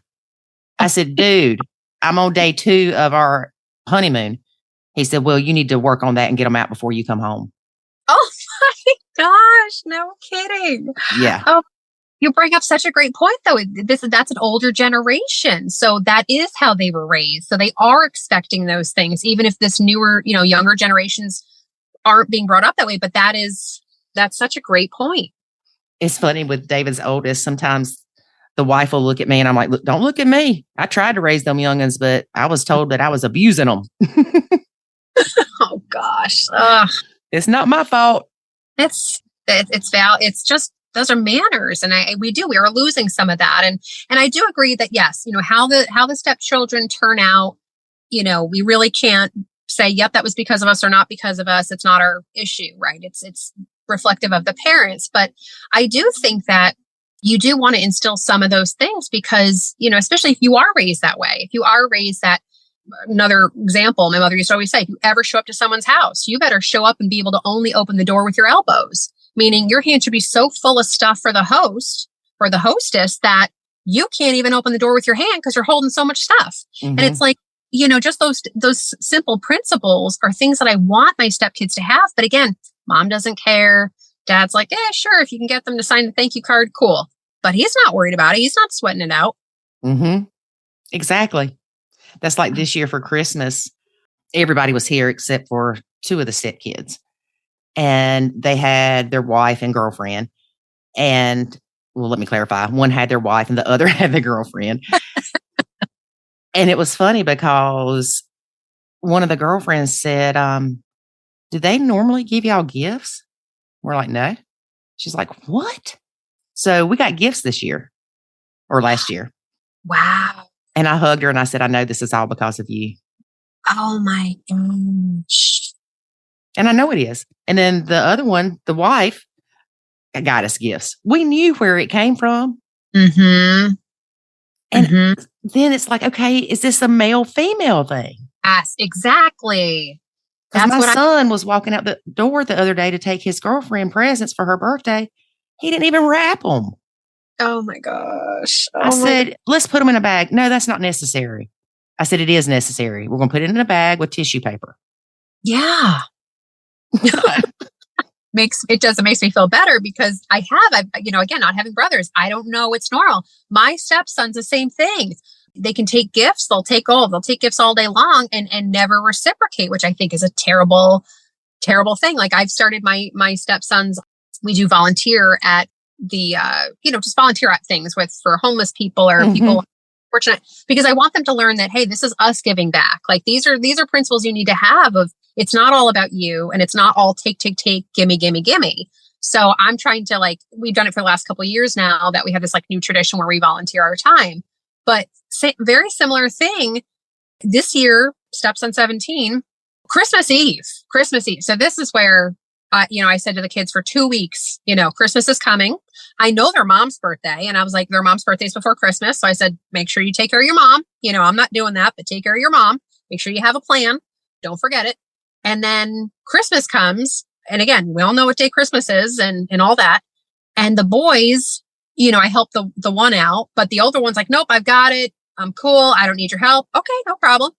I said, dude, I'm on day 2 of our honeymoon. He said, well, you need to work on that and get them out before you come home. Oh my gosh. No kidding. Yeah. Oh, you bring up such a great point, though. That's an older generation. So that is how they were raised. So they are expecting those things, even if this newer, younger generations aren't being brought up that way. But that's such a great point. It's funny with David's oldest. Sometimes the wife will look at me and I'm like, look, don't look at me. I tried to raise them youngins, but I was told that I was abusing them. Oh gosh. It's not my fault. It's just, those are manners. And we are losing some of that. And I do agree that, yes, how the stepchildren turn out, we really can't say, yep, that was because of us or not because of us. It's not our issue, right? It's reflective of the parents. But I do think that you do want to instill some of those things because, especially if you are raised that way, if you are raised that, another example, my mother used to always say, if you ever show up to someone's house, you better show up and be able to only open the door with your elbows, meaning your hand should be so full of stuff for the host or the hostess that you can't even open the door with your hand because you're holding so much stuff. Mm-hmm. And it's like, just those simple principles are things that I want my stepkids to have. But again, mom doesn't care. Dad's like, sure, if you can get them to sign the thank you card, cool. But he's not worried about it. He's not sweating it out. Mm-hmm. Exactly. That's like this year for Christmas. Everybody was here except for 2 of the stepkids. And they had their wife and girlfriend. And, well, let me clarify. One had their wife and the other had the girlfriend. And it was funny because one of the girlfriends said, do they normally give y'all gifts? We're like, no. She's like, what? So we got gifts this year or last year. Wow. And I hugged her and I said, I know this is all because of you. Oh my gosh. And I know it is. And then the other one, the wife, got us gifts. We knew where it came from. Mm-hmm. And then it's like, okay, is this a male-female thing? Yes, exactly. Because my son was walking out the door the other day to take his girlfriend presents for her birthday. He didn't even wrap them. Oh my gosh. I said, let's put them in a bag. No, that's not necessary. I said, it is necessary. We're going to put it in a bag with tissue paper. Yeah. It makes me feel better because I've again, not having brothers, I don't know it's normal. My stepson's the same thing. They can take gifts. They'll take gifts all day long and never reciprocate, which I think is a terrible, terrible thing. Like I've started my stepsons. We do volunteer at the, just volunteer at things for homeless people or people fortunate, because I want them to learn that, hey, this is us giving back. Like these are principles you need to have of, it's not all about you and it's not all take, gimme. So I'm trying to we've done it for the last couple of years now that we have this new tradition where we volunteer our time, but very similar thing this year, stepson 17, Christmas Eve. So this is where I said to the kids for 2 weeks, Christmas is coming. I know their mom's birthday. And I was like, their mom's birthday's before Christmas. So I said, make sure you take care of your mom. I'm not doing that, but take care of your mom. Make sure you have a plan. Don't forget it. And then Christmas comes. And again, we all know what day Christmas is and all that. And the boys, I help the one out, but the older one's like, nope, I've got it. I'm cool. I don't need your help. Okay, no problem.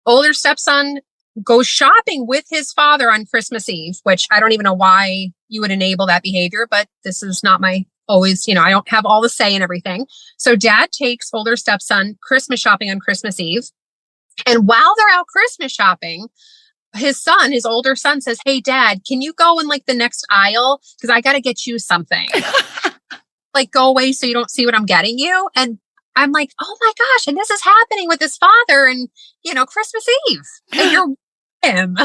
Older stepson goes shopping with his father on Christmas Eve, which I don't even know why you would enable that behavior, but this is not my always, I don't have all the say in everything. So dad takes older stepson Christmas shopping on Christmas Eve. And while they're out Christmas shopping, his older son says, hey, dad, can you go in like the next aisle? Because I got to get you something. Like go away so you don't see what I'm getting you. And I'm like, oh my gosh. And this is happening with his father and, Christmas Eve. And you're him.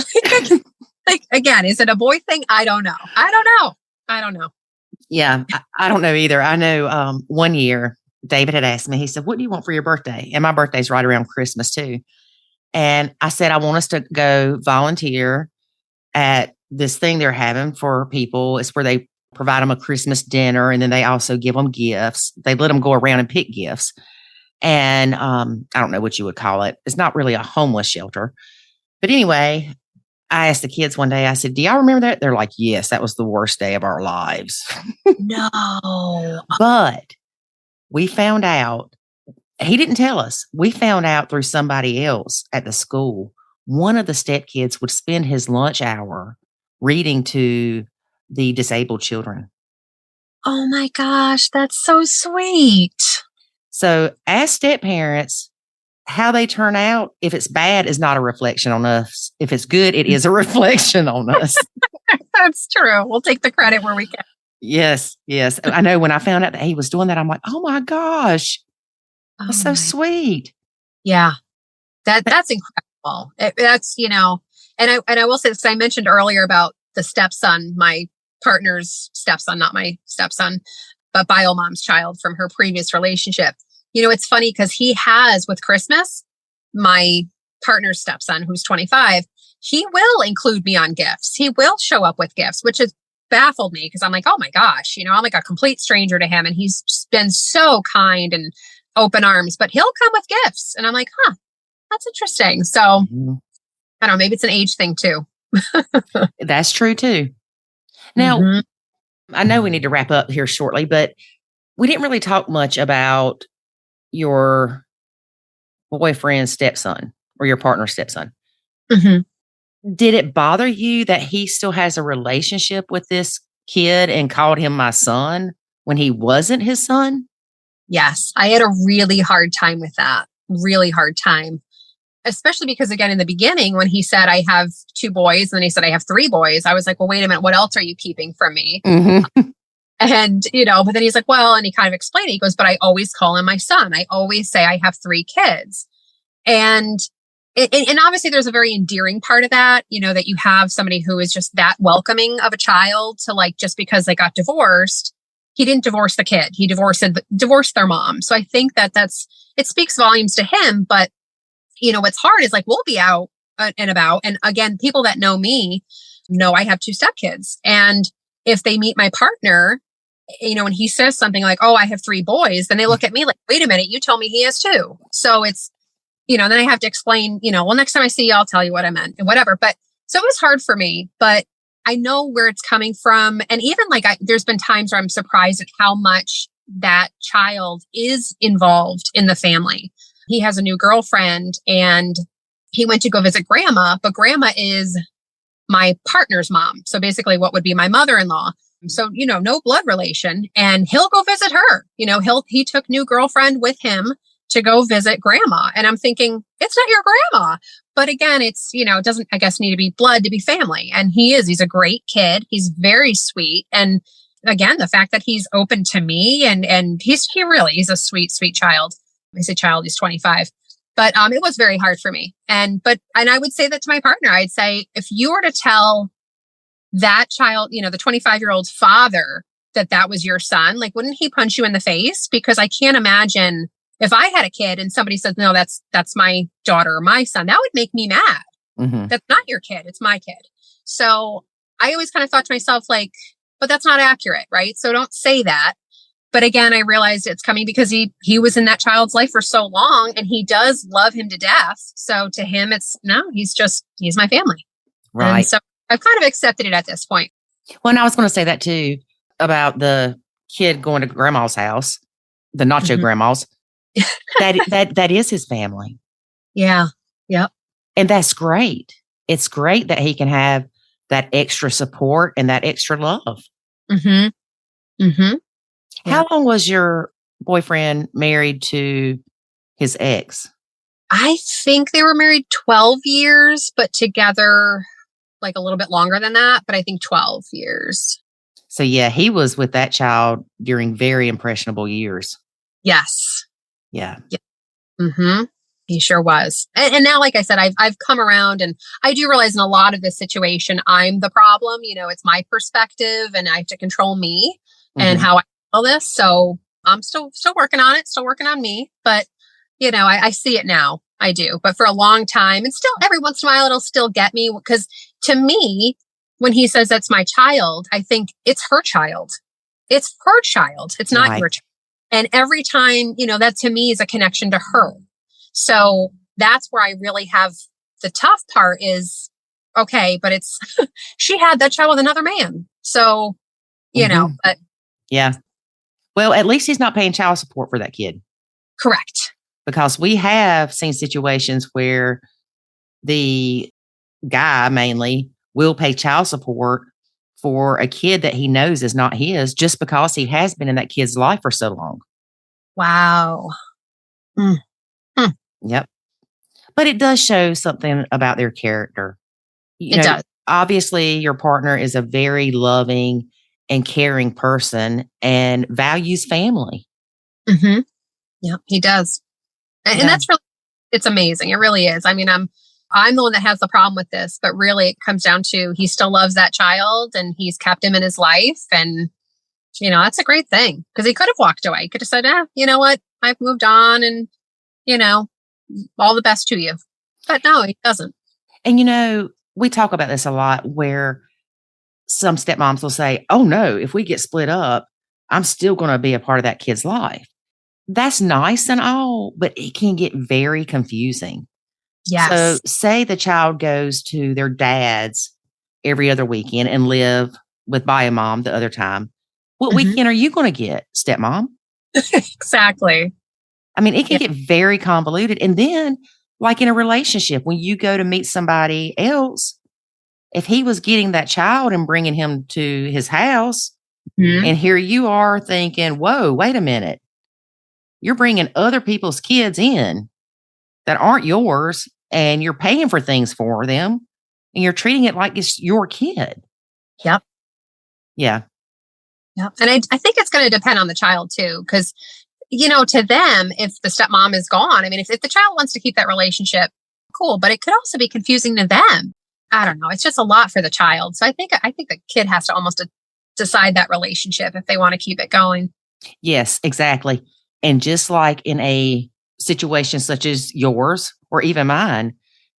Like, again, is it a boy thing? I don't know. Yeah, I don't know either. I know one year David had asked me, he said, what do you want for your birthday? And my birthday's right around Christmas too. And I said, I want us to go volunteer at this thing they're having for people. It's where they provide them a Christmas dinner. And then they also give them gifts. They let them go around and pick gifts. And I don't know what you would call it. It's not really a homeless shelter. But anyway, I asked the kids one day, I said, do y'all remember that? They're like, yes, that was the worst day of our lives. No. But we found out, he didn't tell us. We found out through somebody else at the school, one of the stepkids would spend his lunch hour reading to the disabled children. Oh my gosh, that's so sweet. So as step parents, how they turn out, if it's bad, is not a reflection on us. If it's good, it is a reflection on us. That's true. We'll take the credit where we can. Yes. I know when I found out that he was doing that, I'm like, oh my gosh, that's so sweet. Yeah, that's incredible. That's, and I will say this, I mentioned earlier about the stepson, my partner's stepson, not my stepson, but bio mom's child from her previous relationship. It's funny because he has with Christmas, my partner's stepson, who's 25, he will include me on gifts. He will show up with gifts, which has baffled me because I'm like, oh my gosh, I'm like a complete stranger to him. And he's been so kind and open arms, but he'll come with gifts. And I'm like, that's interesting. So I don't know, maybe it's an age thing too. That's true too. Now, I know we need to wrap up here shortly, but we didn't really talk much about your boyfriend's stepson or your partner's stepson. Did it bother you that he still has a relationship with this kid and called him my son when he wasn't his son? Yes, I had a really hard time with that. Really hard time. Especially because, again, in the beginning, when he said, I have 2 boys, and then he said, I have 3 boys, I was like, well, wait a minute, what else are you keeping from me? And, but then he's like, well, and he kind of explained it. He goes, but I always call him my son. I always say I have 3 kids. And obviously there's a very endearing part of that, that you have somebody who is just that welcoming of a child to like, just because they got divorced, he didn't divorce the kid. He divorced their mom. So I think it speaks volumes to him. But, what's hard is like, we'll be out and about. And again, people that know me know I have 2 stepkids. And if they meet my partner, when he says something like, oh, I have 3 boys, then they look at me like, wait a minute, you told me he has 2. So it's, then I have to explain, well, next time I see you, I'll tell you what I meant and whatever. But so it was hard for me, but I know where it's coming from. And even like, there's been times where I'm surprised at how much that child is involved in the family. He has a new girlfriend and he went to go visit grandma, but grandma is my partner's mom. So basically what would be my mother-in-law. So, no blood relation, and he'll go visit her. He took new girlfriend with him to go visit grandma. And I'm thinking, it's not your grandma. But again, it's, it doesn't, I guess, need to be blood to be family. And he's a great kid. He's very sweet. And again, the fact that he's open to me and he's a sweet, sweet child. I say child, he's 25. But it was very hard for me. And I would say that to my partner. I'd say, if you were to tell that child, the 25-year-old's father that was your son, like, wouldn't he punch you in the face? Because I can't imagine if I had a kid and somebody said, no, that's my daughter or my son, that would make me mad. That's not your kid. It's my kid. So I always kind of thought to myself, like, but that's not accurate, right? So don't say that. But again, I realized it's coming because he was in that child's life for so long, and he does love him to death. So to him, he's my family. Right. And so I've kind of accepted it at this point. Well, and I was going to say that too about the kid going to grandma's house, the Nacho grandma's. That is his family. Yeah. Yep. And that's great. It's great that he can have that extra support and that extra love. Mm-hmm. Mm-hmm. How long was your boyfriend married to his ex? I think they were married 12 years, but together like a little bit longer than that, but I think 12 years. So yeah, he was with that child during very impressionable years. Yes. Yeah. Mm-hmm. He sure was. And now, like I said, I've come around, and I do realize in a lot of this situation, I'm the problem. It's my perspective, and I have to control me and how I handle this. So I'm still working on it, still working on me. But, I see it now. I do. But for a long time, and still every once in a while, it'll still get me, because to me, when he says that's my child, I think it's her child. It's her child. It's not your child. And every time, that to me is a connection to her. So that's where I really have the tough part is, okay, but it's, she had that child with another man. So, but. Yeah. Well, at least he's not paying child support for that kid. Correct. Because we have seen situations where the guy mainly will pay child support for a kid that he knows is not his, just because he has been in that kid's life for so long. Wow. Yep. But it does show something about their character. It does. Obviously, your partner is a very loving and caring person and values family. Mm-hmm. Yeah, he does. And that's really, it's amazing. It really is. I mean, I'm the one that has the problem with this, but really it comes down to he still loves that child, and he's kept him in his life. And, that's a great thing, because he could have walked away. He could have said, you know what? I've moved on, and, all the best to you. But no, he doesn't. And, we talk about this a lot, where some stepmoms will say, oh no, if we get split up, I'm still going to be a part of that kid's life. That's nice and all, but it can get very confusing. Yes. So say the child goes to their dad's every other weekend and live with bio mom the other time. What weekend are you going to get, stepmom? Exactly. I mean, it can get very convoluted. And then, like in a relationship, when you go to meet somebody else, if he was getting that child and bringing him to his house, and here you are thinking, whoa, wait a minute. You're bringing other people's kids in that aren't yours, and you're paying for things for them, and you're treating it like it's your kid. Yep. Yeah. Yep. And I think it's going to depend on the child too, because, to them, if the stepmom is gone, I mean, if the child wants to keep that relationship, cool, but it could also be confusing to them. I don't know. It's just a lot for the child. So I think the kid has to almost decide that relationship if they want to keep it going. Yes, exactly. And just like in a situation such as yours or even mine,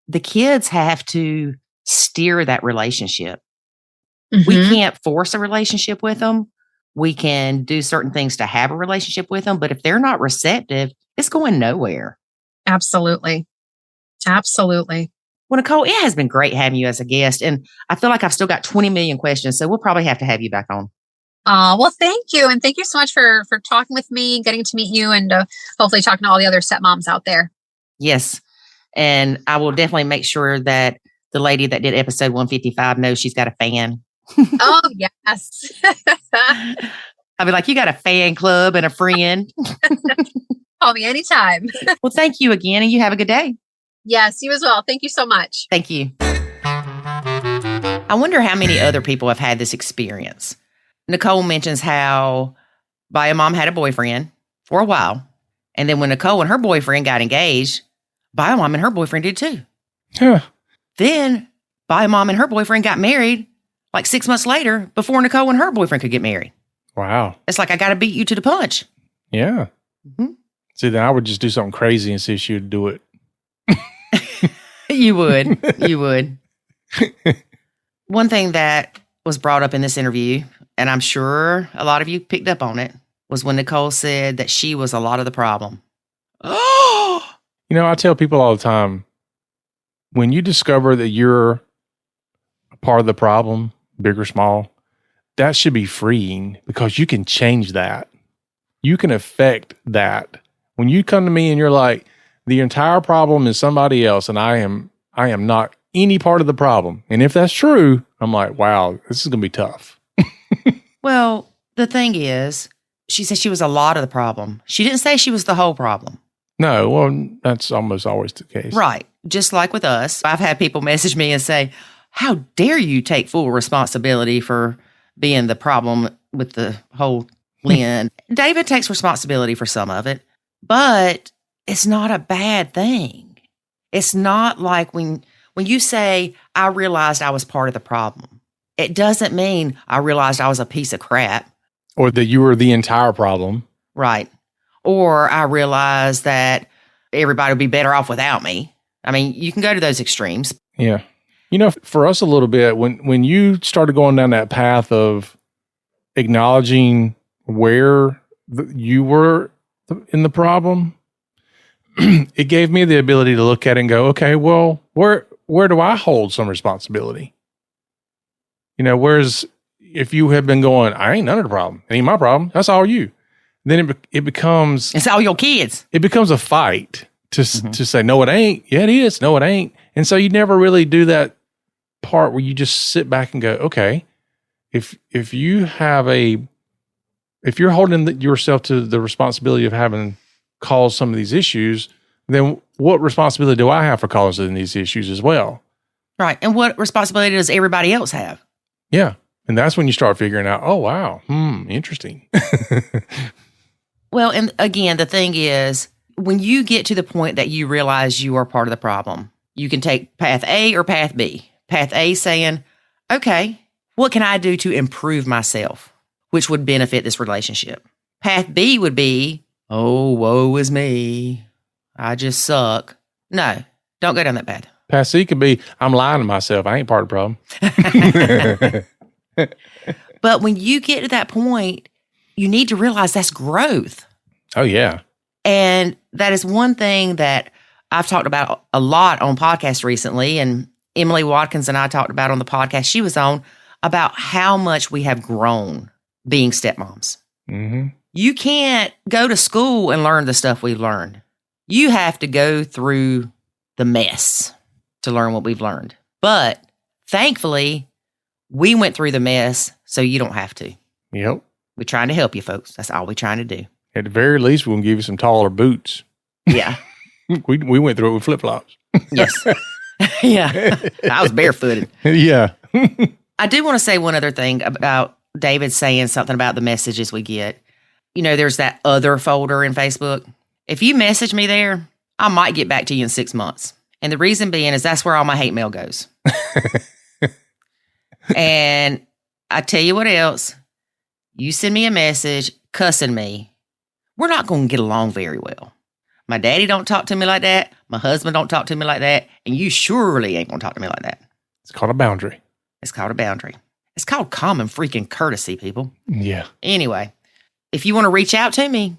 the kids have to steer that relationship. We can't force a relationship with them. We can do certain things to have a relationship with them, but if they're not receptive, it's going nowhere. Absolutely. Absolutely. Well, Nicole, it has been great having you as a guest, and I feel like I've still got 20 million questions, so we'll probably have to have you back on. Well, thank you. And thank you so much for talking with me, getting to meet you, and hopefully talking to all the other stepmoms out there. Yes. And I will definitely make sure that the lady that did episode 155 knows she's got a fan. Oh, yes. I'll be like, you got a fan club and a friend. Call me anytime. Well, thank you again, and you have a good day. Yes, you as well. Thank you so much. Thank you. I wonder how many other people have had this experience. Nicole mentions how bio mom had a boyfriend for a while. And then when Nicole and her boyfriend got engaged, bio mom and her boyfriend did too. Huh. Then bio mom and her boyfriend got married like 6 months later before Nicole and her boyfriend could get married. Wow. It's like, I got to beat you to the punch. Yeah. See, then I would just do something crazy and see if she would do it. You would. You would. One thing that was brought up in this interview, and I'm sure a lot of you picked up on it, was when Nicole said that she was a lot of the problem. Oh! I tell people all the time, when you discover that you're a part of the problem, big or small, that should be freeing because you can change that. You can affect that. When you come to me and you're like, the entire problem is somebody else and I am not any part of the problem. And if that's true, I'm like, wow, this is going to be tough. Well, the thing is, she said she was a lot of the problem. She didn't say she was the whole problem. No, well, that's almost always the case. Right. Just like with us, I've had people message me and say, how dare you take full responsibility for being the problem with the whole Lynn? David takes responsibility for some of it, but it's not a bad thing. It's not like when you say, I realized I was part of the problem, it doesn't mean I realized I was a piece of crap. Or that you were the entire problem. Right. Or I realized that everybody would be better off without me. I mean, you can go to those extremes. Yeah. For us a little bit, when you started going down that path of acknowledging where you were in the problem, it gave me the ability to look at it and go, okay, well, where do I hold some responsibility? Whereas if you had been going, I ain't none of the problem. It ain't my problem. That's all you. Then it becomes... It's all your kids. It becomes a fight to say, no, it ain't. Yeah, it is. No, it ain't. And so you never really do that part where you just sit back and go, okay, if you're holding yourself to the responsibility of having caused some of these issues, then what responsibility do I have for causing these issues as well? Right. And what responsibility does everybody else have? Yeah. And that's when you start figuring out, oh, wow, interesting. Well, and again, the thing is, when you get to the point that you realize you are part of the problem, you can take path A or path B. Path A saying, okay, what can I do to improve myself, which would benefit this relationship? Path B would be, oh, woe is me. I just suck. No, don't go down that path. Path C could be, I'm lying to myself. I ain't part of the problem. But when you get to that point, you need to realize that's growth. Oh, yeah. And that is one thing that I've talked about a lot on podcasts recently. And Emily Watkins and I talked about on the podcast she was on about how much we have grown being stepmoms. Mm-hmm. You can't go to school and learn the stuff we've learned. You have to go through the mess to learn what we've learned. But thankfully, we went through the mess so you don't have to. Yep. We're trying to help you folks. That's all we're trying to do. At the very least, we'll give you some taller boots. Yeah. we went through it with flip-flops. Yes. Yeah. I was barefooted. Yeah. I do want to say one other thing about David saying something about the messages we get. There's that other folder in Facebook. If you message me there, I might get back to you in 6 months. And the reason being is that's where all my hate mail goes. And I tell you what else. You send me a message cussing me, we're not going to get along very well. My daddy don't talk to me like that. My husband don't talk to me like that. And you surely ain't going to talk to me like that. It's called a boundary. It's called a boundary. It's called common freaking courtesy, people. Yeah. Anyway, if you want to reach out to me,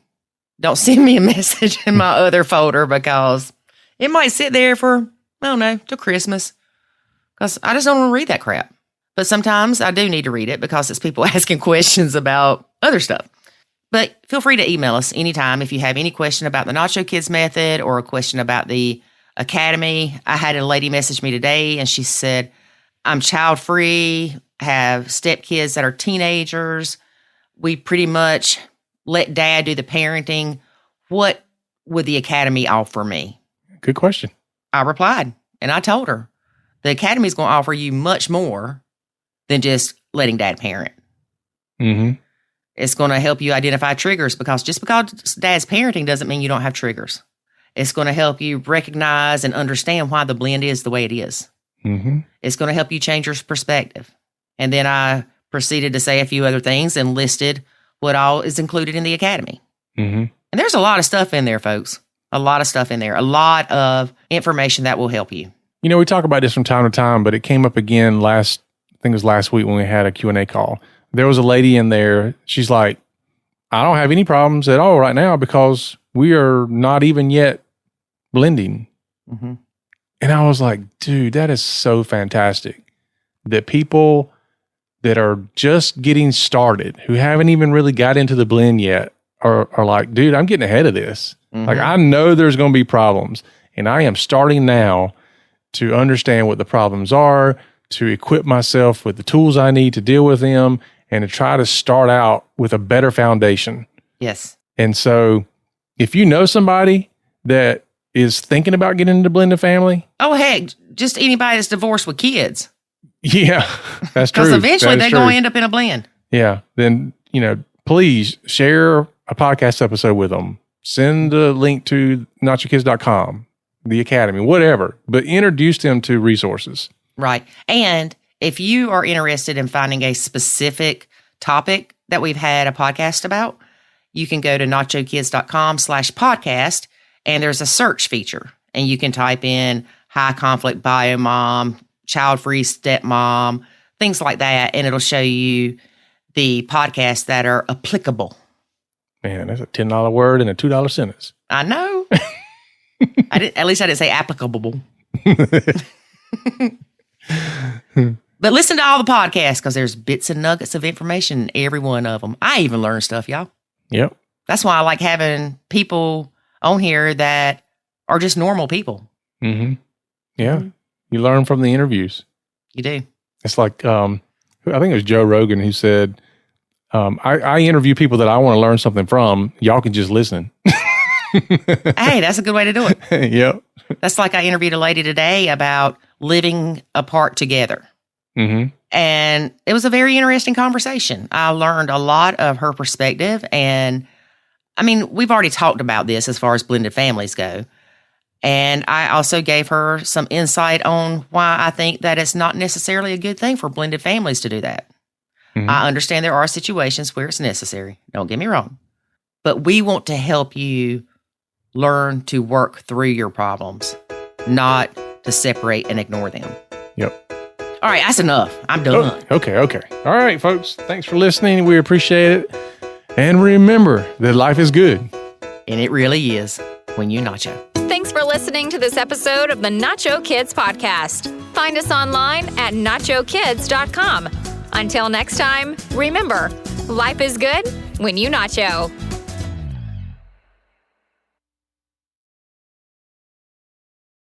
don't send me a message in my other folder because it might sit there for, I don't know, till Christmas. Because I just don't want to read that crap. But sometimes I do need to read it because it's people asking questions about other stuff. But feel free to email us anytime if you have any question about the Nacho Kids method or a question about the academy. I had a lady message me today and she said, I'm child-free, have stepkids that are teenagers. We pretty much let dad do the parenting. What would the academy offer me? Good question. I replied and I told her, the academy is going to offer you much more than just letting dad parent. Mm-hmm. It's going to help you identify triggers because just because dad's parenting doesn't mean you don't have triggers. It's going to help you recognize and understand why the blend is the way it is. Mm-hmm. It's going to help you change your perspective. And then I proceeded to say a few other things and listed what all is included in the academy. Mm-hmm. And there's a lot of stuff in there, folks. A lot of stuff in there. A lot of information that will help you. We talk about this from time to time, but it came up again last think it was last week when we had a Q&A call. There was a lady in there. She's like, I don't have any problems at all right now because we are not even yet blending. Mm-hmm. And I was like, dude, that is so fantastic that people that are just getting started, who haven't even really got into the blend yet, are like, dude, I'm getting ahead of this. Mm-hmm. Like, I know there's going to be problems, and I am starting now to understand what the problems are, to equip myself with the tools I need to deal with them, and to try to start out with a better foundation. Yes. And so if you know somebody that is thinking about getting into blended family. Oh, heck, just anybody that's divorced with kids. Yeah, that's true. Because eventually they're going to end up in a blend. Yeah. Then, please share a podcast episode with them. Send a link to nachokids.com, the academy, whatever, but introduce them to resources. Right. And if you are interested in finding a specific topic that we've had a podcast about, you can go to nachokids.com/podcast, and there's a search feature, and you can type in high conflict bio mom, child-free stepmom, things like that, and it'll show you the podcasts that are applicable. Man, that's a $10 word and a $2 sentence. I know. At least I didn't say applicable. But listen to all the podcasts because there's bits and nuggets of information in every one of them. I even learn stuff, y'all. Yep. That's why I like having people on here that are just normal people. Mm-hmm. Yeah. Mm-hmm. You learn from the interviews. You do. It's like, I think it was Joe Rogan who said, I interview people that I want to learn something from. Y'all can just listen. Hey, that's a good way to do it. Yep. That's like I interviewed a lady today about living apart together. Mm-hmm. And it was a very interesting conversation. I learned a lot of her perspective. And I mean, we've already talked about this as far as blended families go. And I also gave her some insight on why I think that it's not necessarily a good thing for blended families to do that. Mm-hmm. I understand there are situations where it's necessary. Don't get me wrong. But we want to help you learn to work through your problems, not to separate and ignore them. Yep. All right, that's enough. I'm done. Okay. All right, folks. Thanks for listening. We appreciate it. And remember that life is good. And it really is when you nacho. Thanks for listening to this episode of the Nacho Kids Podcast. Find us online at nachokids.com. Until next time, remember, life is good when you nacho.